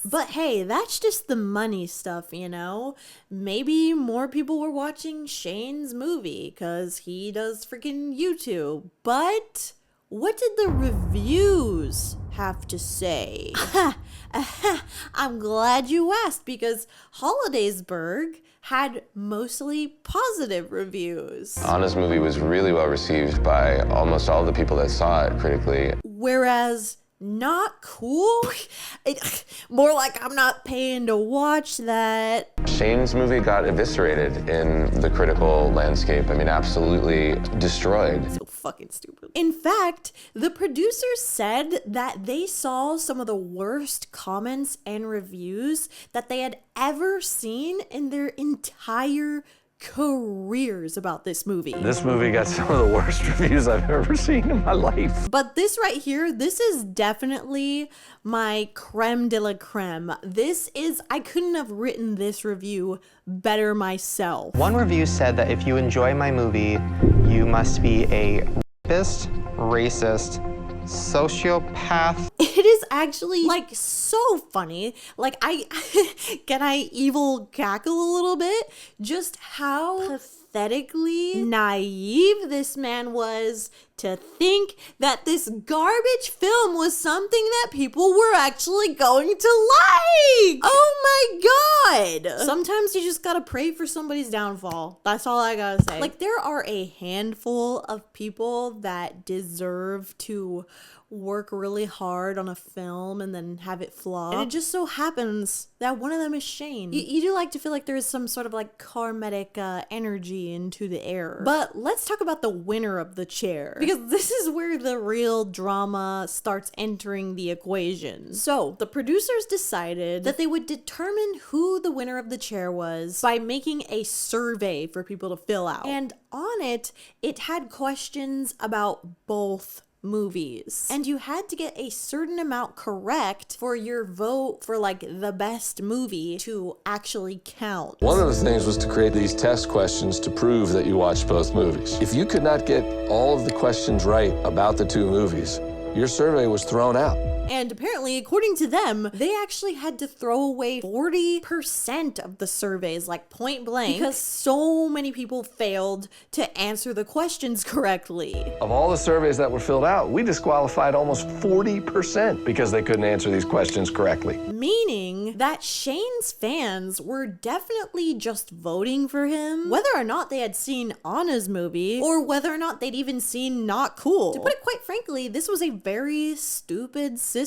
[SPEAKER 1] But hey, that's just the money stuff, you know? Maybe more people were watching Shane's movie because he does freaking YouTube. But what did the reviews have to say? I'm glad you asked, because Holidaysburg had mostly positive reviews.
[SPEAKER 19] Anna's movie was really well received by almost all the people that saw it critically.
[SPEAKER 1] Whereas Not Cool? More like I'm not paying to watch that.
[SPEAKER 19] Shane's movie got eviscerated in the critical landscape. I mean, absolutely destroyed.
[SPEAKER 1] So fucking stupid. In fact, the producers said that they saw some of the worst comments and reviews that they had ever seen in their entire careers about this movie.
[SPEAKER 14] This movie got some of the worst reviews I've ever seen in my life.
[SPEAKER 1] But this right here, this is definitely my creme de la creme. I couldn't have written this review better myself.
[SPEAKER 5] One review said that if you enjoy my movie, you must be a rapist, racist, sociopath.
[SPEAKER 1] It is actually like so funny. Like can I evil cackle a little bit? Just how pathetically naive this man was to think that this garbage film was something that people were actually going to like. Oh my God. Sometimes you just gotta pray for somebody's downfall. That's all I gotta say. Like, there are a handful of people that deserve to work really hard on a film and then have it flop. And it just so happens that one of them is Shane. You do like to feel like there is some sort of like karmatic energy into the air. But let's talk about the winner of the chair, because this is where the real drama starts entering the equation. So the producers decided that they would determine who the winner of the chair was by making a survey for people to fill out. And on it had questions about both movies, and you had to get a certain amount correct for your vote for like the best movie to actually count.
[SPEAKER 14] One of the things was to create these test questions to prove that you watched both movies. If you could not get all of the questions right about the two movies, your survey was thrown out.
[SPEAKER 1] And apparently, according to them, they actually had to throw away 40% of the surveys, like point blank, because so many people failed to answer the questions correctly.
[SPEAKER 14] Of all the surveys that were filled out, we disqualified almost 40% because they couldn't answer these questions correctly.
[SPEAKER 1] Meaning that Shane's fans were definitely just voting for him, whether or not they had seen Anna's movie, or whether or not they'd even seen Not Cool. To put it quite frankly, this was a very stupid system,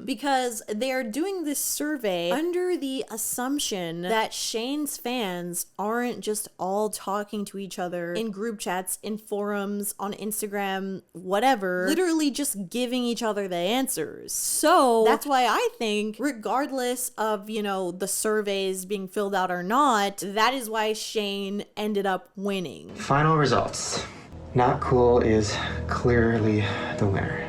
[SPEAKER 1] because they're doing this survey under the assumption that Shane's fans aren't just all talking to each other in group chats, in forums, on Instagram, whatever, literally just giving each other the answers. So that's why I think, regardless of, you know, the surveys being filled out or not, that is why Shane ended up winning.
[SPEAKER 5] Final results. Not Cool is clearly the winner.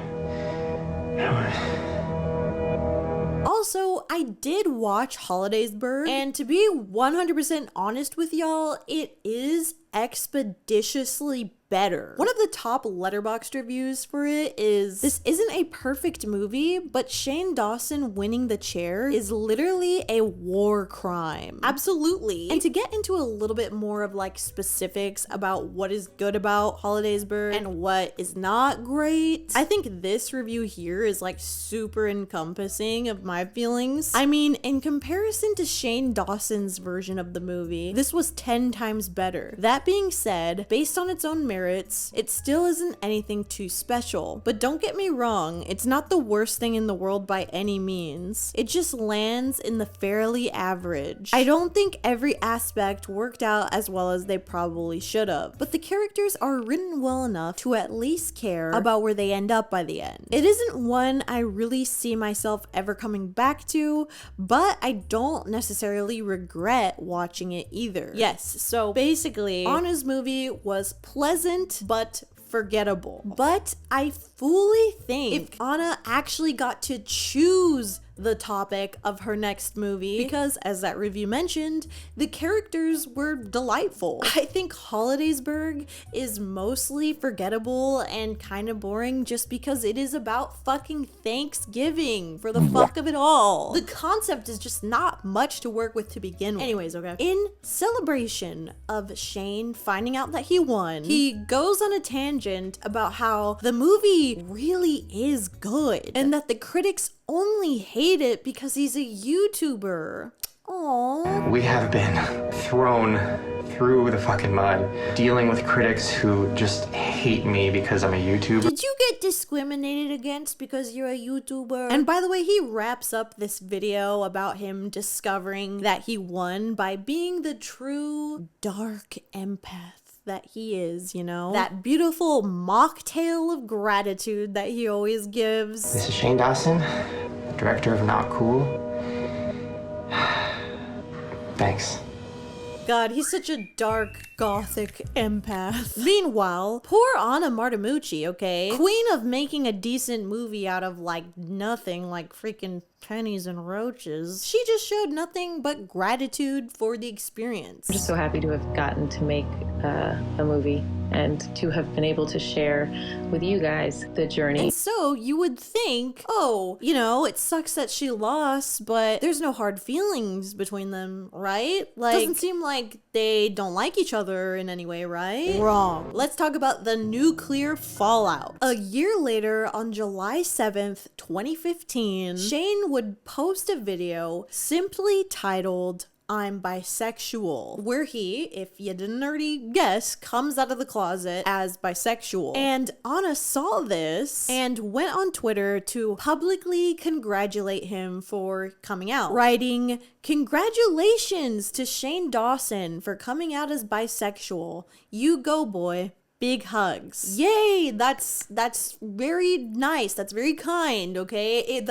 [SPEAKER 1] Also, I did watch Holidaysburg, and to be 100% honest with y'all, it is expeditiously better. One of the top Letterboxd reviews for it is, "This isn't a perfect movie, but Shane Dawson winning the chair is literally a war crime." Absolutely. And to get into a little bit more of like specifics about what is good about Holidaysburg and what is not great, I think this review here is like super encompassing of my feelings. I mean, in comparison to Shane Dawson's version of the movie, this was 10 times better. That being said, based on its own merits, it still isn't anything too special. But don't get me wrong, it's not the worst thing in the world by any means. It just lands in the fairly average. I don't think every aspect worked out as well as they probably should have, but the characters are written well enough to at least care about where they end up by the end. It isn't one I really see myself ever coming back to, but I don't necessarily regret watching it either. Yes, so basically, Anna's movie was pleasant but forgettable. But I fully think if Anna actually got to choose the topic of her next movie, because as that review mentioned, the characters were delightful. I think Holidaysburg is mostly forgettable and kind of boring just because it is about fucking Thanksgiving for the fuck of it all. The concept is just not much to work with to begin with. Anyways, okay. In celebration of Shane finding out that he won, he goes on a tangent about how the movie really is good and that the critics only hate it because he's a YouTuber. Aww.
[SPEAKER 15] We have been thrown through the fucking mud, dealing with critics who just hate me because I'm a YouTuber.
[SPEAKER 1] Did you get discriminated against because you're a YouTuber? And by the way, he wraps up this video about him discovering that he won by being the true dark empath that he is, you know? That beautiful mocktail of gratitude that he always gives.
[SPEAKER 15] This is Shane Dawson, director of Not Cool. Thanks.
[SPEAKER 1] God, he's such a dark, gothic empath. Meanwhile, poor Anna Martemucci, okay? Queen of making a decent movie out of, like, nothing, like freaking pennies and roaches. She just showed nothing but gratitude for the experience.
[SPEAKER 3] I'm just so happy to have gotten to make a movie and to have been able to share with you guys the journey.
[SPEAKER 1] And so you would think, oh, you know, it sucks that she lost, but there's no hard feelings between them, right? Like, doesn't seem like they don't like each other in any way, right? Wrong. Let's talk about the nuclear fallout. A year later, on July 7th, 2015, Shane would post a video simply titled, "I'm bisexual," where he, if you didn't already guess, comes out of the closet as bisexual. And Anna saw this and went on Twitter to publicly congratulate him for coming out, writing, "Congratulations to Shane Dawson for coming out as bisexual. You go, boy. Big hugs." Yay, that's very nice. That's very kind, okay?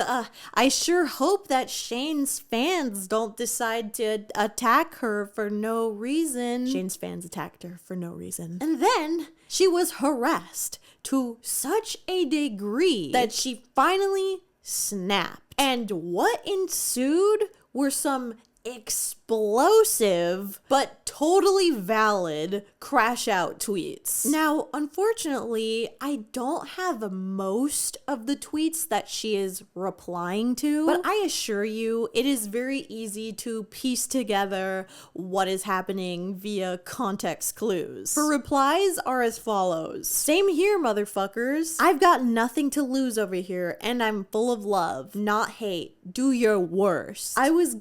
[SPEAKER 1] I sure hope that Shane's fans don't decide to attack her for no reason. Shane's fans attacked her for no reason. And then she was harassed to such a degree that she finally snapped. And what ensued were some explosive but totally valid crash out tweets. Now, unfortunately, I don't have most of the tweets that she is replying to, but I assure you it is very easy to piece together what is happening via context clues. Her replies are as follows: "Same here, motherfuckers. I've got nothing to lose over here and I'm full of love, not hate. Do your worst. I was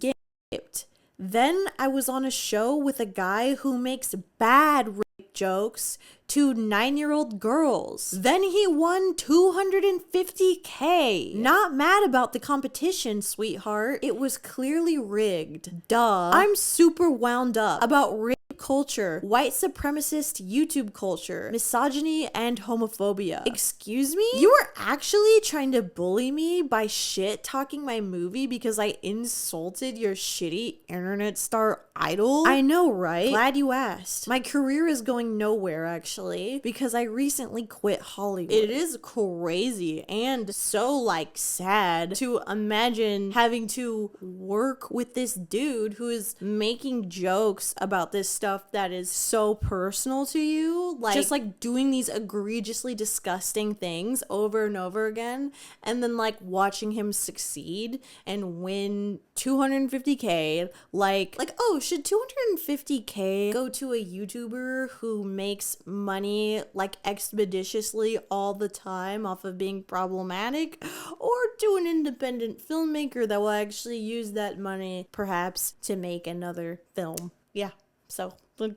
[SPEAKER 1] raped. Then I was on a show with a guy who makes bad rape jokes to 9-year-old girls. Then he won $250K. Not mad about the competition, sweetheart. It was clearly rigged. Duh. I'm super wound up about rape culture, white supremacist YouTube culture, misogyny, and homophobia. Excuse me? You were actually trying to bully me by shit talking my movie because I insulted your shitty internet star idol? I know, right? Glad you asked. My career is going nowhere, actually, because I recently quit Hollywood. It is crazy and so, like, sad to imagine having to work with this dude who is making jokes about this stuff stuff that is so personal to you, like just like doing these egregiously disgusting things over and over again, and then like watching him succeed and win 250K, like oh, should 250K go to a YouTuber who makes money like expeditiously all the time off of being problematic, or to an independent filmmaker that will actually use that money perhaps to make another film? Yeah, so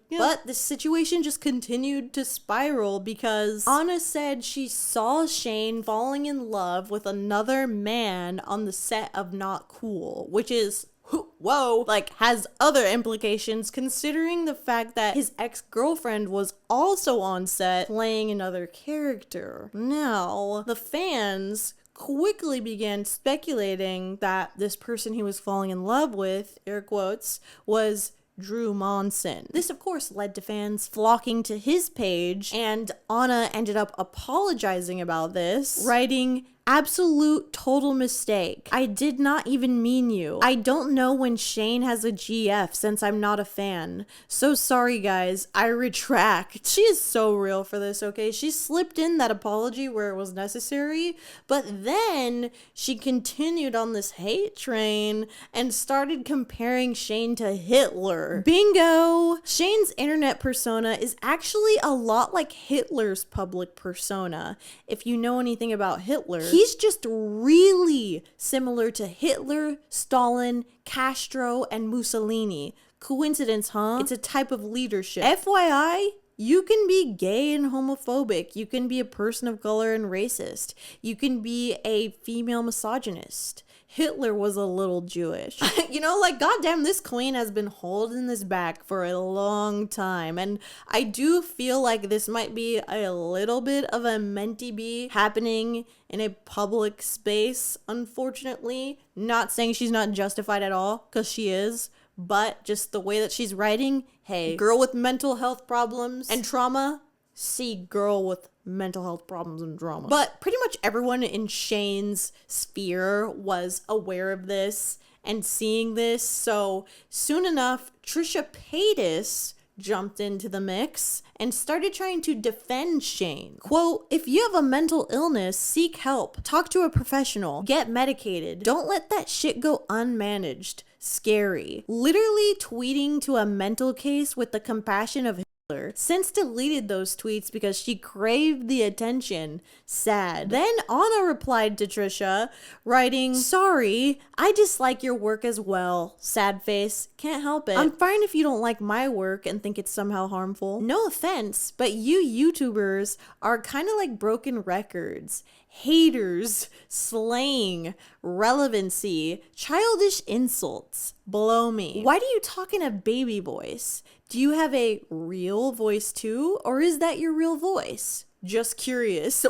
[SPEAKER 1] yeah. But the situation just continued to spiral because Anna said she saw Shane falling in love with another man on the set of Not Cool, which is, whoa, like has other implications considering the fact that his ex-girlfriend was also on set playing another character. Now, the fans quickly began speculating that this person he was falling in love with, air quotes, was Drew Monson. This, of course, led to fans flocking to his page, and Anna ended up apologizing about this, writing, "Absolute total mistake. I did not even mean you. I don't know when Shane has a GF since I'm not a fan. So sorry guys, I retract." She is so real for this, okay? She slipped in that apology where it was necessary, but then she continued on this hate train and started comparing Shane to Hitler. Bingo! Shane's internet persona is actually a lot like Hitler's public persona. If you know anything about Hitler, he's just really similar to Hitler, Stalin, Castro, and Mussolini. Coincidence, huh? It's a type of leadership. FYI, you can be gay and homophobic. You can be a person of color and racist. You can be a female misogynist. Hitler was a little Jewish. You know, like, goddamn, this queen has been holding this back for a long time. And I do feel like this might be a little bit of a mentee happening in a public space, unfortunately. Not saying she's not justified at all, because she is. But just the way that she's writing, hey, girl with mental health problems and trauma, see girl with mental health problems and drama. But pretty much everyone in Shane's sphere was aware of this and seeing this. So soon enough, Trisha Paytas jumped into the mix and started trying to defend Shane. Quote, "If you have a mental illness, seek help. Talk to a professional. Get medicated. Don't let that shit go unmanaged. Scary." Literally tweeting to a mental case with the compassion of Hitler. Since deleted those tweets because she craved the attention. Sad. Then Anna replied to Trisha, writing, "Sorry, I dislike your work as well. Sad face. Can't help it. I'm fine if you don't like my work and think it's somehow harmful. No offense, but you YouTubers are kind of like broken records. Haters, slang, relevancy, childish insults. Blow me. Why do you talk in a baby voice? Do you have a real voice too? Or is that your real voice? Just curious."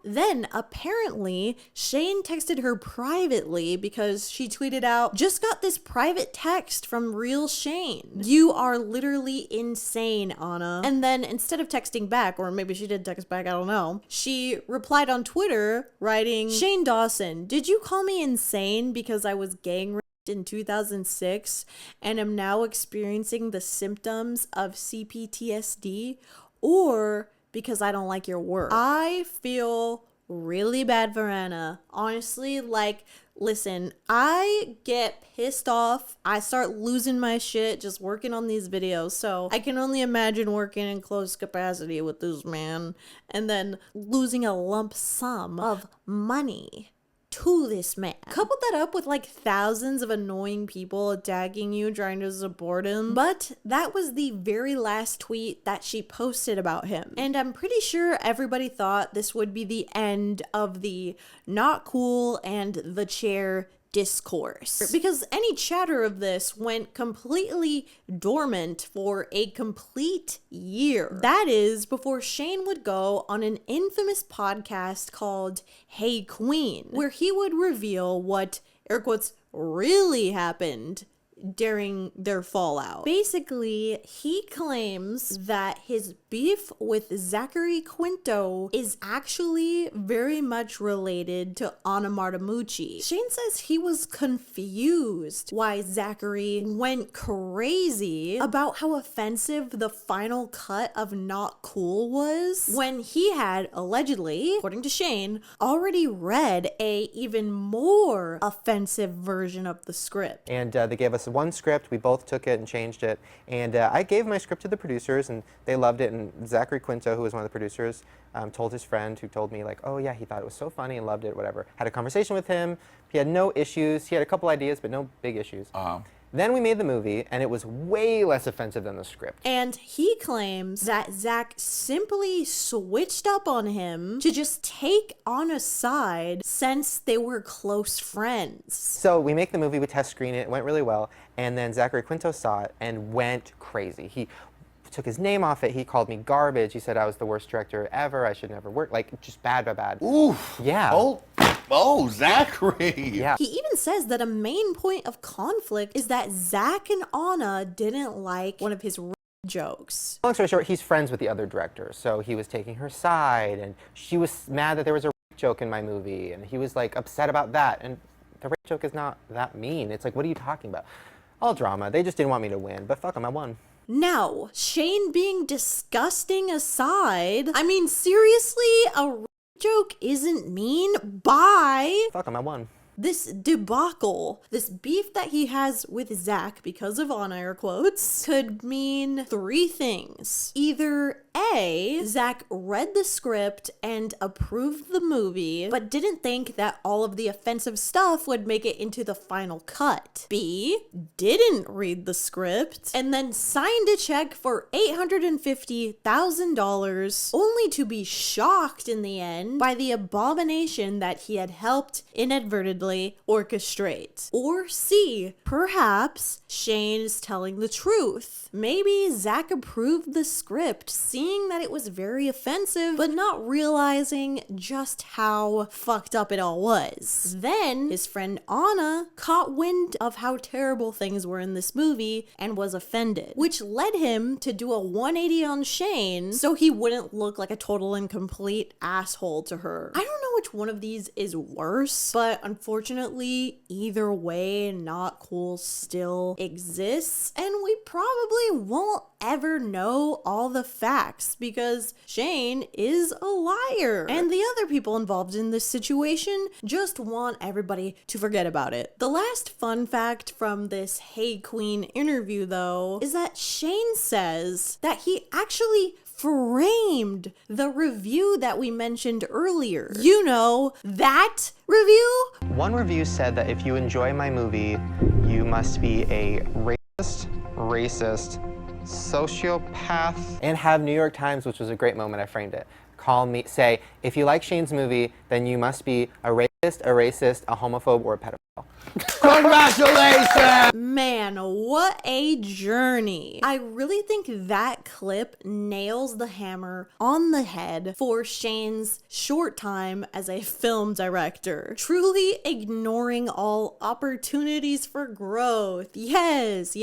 [SPEAKER 1] Then apparently Shane texted her privately because she tweeted out, "Just got this private text from real Shane. You are literally insane, Anna." And then instead of texting back, or maybe she did text back, I don't know, she replied on Twitter writing, "Shane Dawson, did you call me insane because I was gang raped in 2006 and am now experiencing the symptoms of CPTSD, or because I don't like your work?" I feel really bad for Anna. Honestly, like, listen, I get pissed off. I start losing my shit just working on these videos. So I can only imagine working in close capacity with this man and then losing a lump sum of money to this man. Couple that up with like thousands of annoying people attacking you, trying to support him. But that was the very last tweet that she posted about him. And I'm pretty sure everybody thought this would be the end of the Not Cool and the Chair discourse, because any chatter of this went completely dormant for a complete year. That is before Shane would go on an infamous podcast called Hey Queen, where he would reveal what, air quotes, really happened during their fallout. Basically, he claims that his beef with Zachary Quinto is actually very much related to Anna Martemucci. Shane says he was confused why Zachary went crazy about how offensive the final cut of Not Cool was when he had allegedly, according to Shane, already read a even more offensive version of the script.
[SPEAKER 5] And they gave us one script, we both took it and changed it, and I gave my script to the producers and they loved it, and Zachary Quinto, who was one of the producers, told his friend, who told me like, oh yeah, he thought it was so funny and loved it, whatever. Had a conversation with him, he had no issues, he had a couple ideas but no big issues. Then we made the movie, and it was way less offensive than the script.
[SPEAKER 1] And he claims that Zach simply switched up on him to just take Anna's side since they were close friends.
[SPEAKER 5] So we make the movie, we test screen it went really well, and then Zachary Quinto saw it and went crazy. He took his name off it, he called me garbage, he said I was the worst director ever, I should never work, like just bad.
[SPEAKER 7] Ooh.
[SPEAKER 5] Yeah.
[SPEAKER 7] Oh, Zachary.
[SPEAKER 5] Yeah.
[SPEAKER 1] He even says that a main point of conflict is that Zach and Anna didn't like one of his jokes.
[SPEAKER 5] Long story short, he's friends with the other director, so he was taking her side, and she was mad that there was a joke in my movie, and he was like upset about that, and the rape joke is not that mean. It's like, what are you talking about? All drama. They just didn't want me to win, but fuck them, I won.
[SPEAKER 1] Now, Shane being disgusting aside, I mean, seriously, a joke isn't mean. Bye.
[SPEAKER 5] Fuck him, I won.
[SPEAKER 1] This debacle, this beef that he has with Zach because of on air quotes, could mean three things. Either A, Zach read the script and approved the movie, but didn't think that all of the offensive stuff would make it into the final cut. B, didn't read the script and then signed a check for $850,000, only to be shocked in the end by the abomination that he had helped inadvertently orchestrate. Or C, perhaps Shane is telling the truth. Maybe Zach approved the script, seeing that it was very offensive, but not realizing just how fucked up it all was. Then his friend Anna caught wind of how terrible things were in this movie and was offended, which led him to do a 180 on Shane so he wouldn't look like a total and complete asshole to her. I don't know which one of these is worse, but unfortunately, either way, Not Cool still exists, and we probably won't ever know all the facts because Shane is a liar. And the other people involved in this situation just want everybody to forget about it. The last fun fact from this Hey Queen interview, though, is that Shane says that he actually framed the review that we mentioned earlier. You know, that review?
[SPEAKER 5] One review said that if you enjoy my movie, you must be a racist, sociopath, and have New York Times, which was a great moment, I framed it. Say, if you like Shane's movie, then you must be a racist, a homophobe, or a pedophile.
[SPEAKER 7] Congratulations!
[SPEAKER 1] Man, what a journey. I really think that clip nails the hammer on the head for Shane's short time as a film director. Truly ignoring all opportunities for growth. Yes.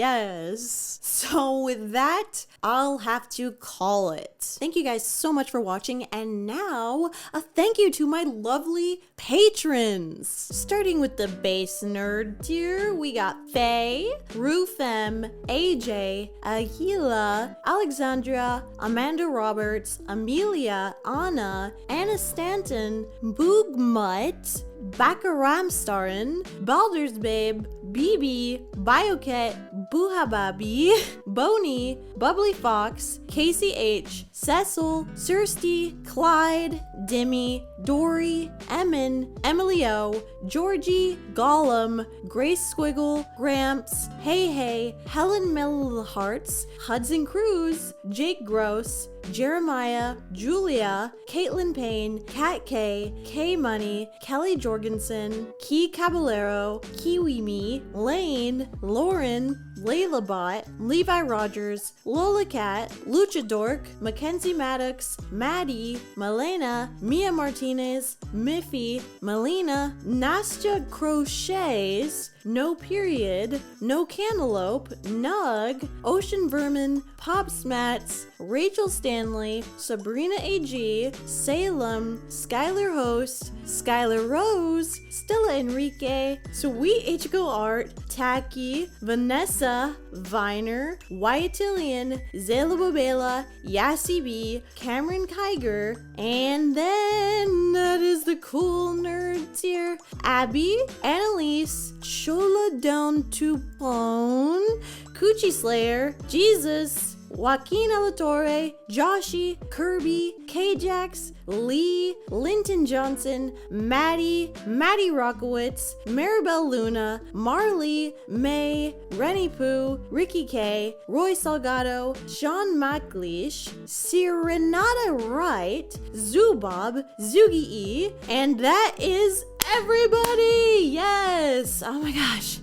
[SPEAKER 1] So with that, I'll have to call it. Thank you guys so much for watching, and now a thank you to my lovely patrons. Starting with the base nerd tier, we got Faye, Rufem, AJ, Aguila, Alexandria, Amanda Roberts, Amelia, Anna, Anna Stanton, Boogmutt, Bakaramstarin, Baldur's Babe, BB, Bioket, Buhababi, Boney, Bubbly Fox, Casey H, Cecil, Sirsty, Clyde, Dimmy, Dory, Emin, Emily O, Georgie, Gollum, Grace Squiggle, Gramps, Hey, Helen Hearts, Hudson Cruz, Jake Gross, Jeremiah, Julia, Caitlin Payne, Kat K, K Money, Kelly Jorgensen, Key Caballero, Kiwi Me, Lane, Lauren, Layla Bot, Levi Rogers, Lola Cat, Lucha Dork, Mackenzie Maddox, Maddie, Malena, Mia Martinez, Miffy, Melina, Nastya Crochets, No Period, No Cantaloupe, Nug, Ocean Vermin, Pop Smats, Rachel Stanley, Sabrina AG, Salem, Skylar Host, Skylar Rose, Stella Enrique, Sweet Ichigo Art, Tacky, Vanessa, Viner, Wyatillian, Zayla Babela, Yassi B, Cameron Kiger, and then that is the cool nerds here. Abby, Annalise, Chola Down Tupone, Coochie Slayer, Jesus, Joaquin Alatorre, Joshy, Kirby, K-Jax, Lee, Linton Johnson, Maddie Rockowitz, Maribel Luna, Marley, May, Rennie Poo, Ricky K, Roy Salgado, Sean McLeish, Serenata Wright, Zubob, Zugi E, and that is everybody! Yes! Oh my gosh.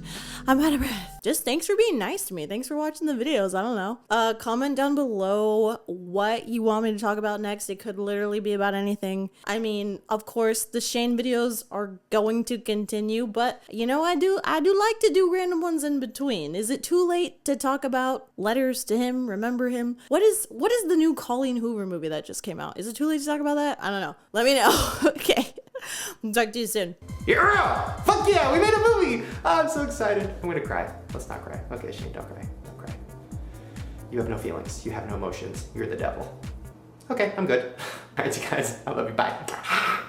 [SPEAKER 1] I'm out of breath. Just thanks for being nice to me. Thanks for watching the videos. I don't know. Comment down below what you want me to talk about next. It could literally be about anything. I mean, of course, the Shane videos are going to continue, but you know, I do like to do random ones in between. Is it too late to talk about Letters to Him, Remember Him? What is the new Colleen Hoover movie that just came out? Is it too late to talk about that? I don't know. Let me know. Okay. I'll talk to you soon.
[SPEAKER 15] Yeah! Fuck yeah, we made a movie! I'm so excited. I'm gonna cry. Let's not cry. Okay, Shane, don't cry. Don't cry. You have no feelings. You have no emotions. You're the devil. Okay, I'm good. All right, you guys. I love you. Bye.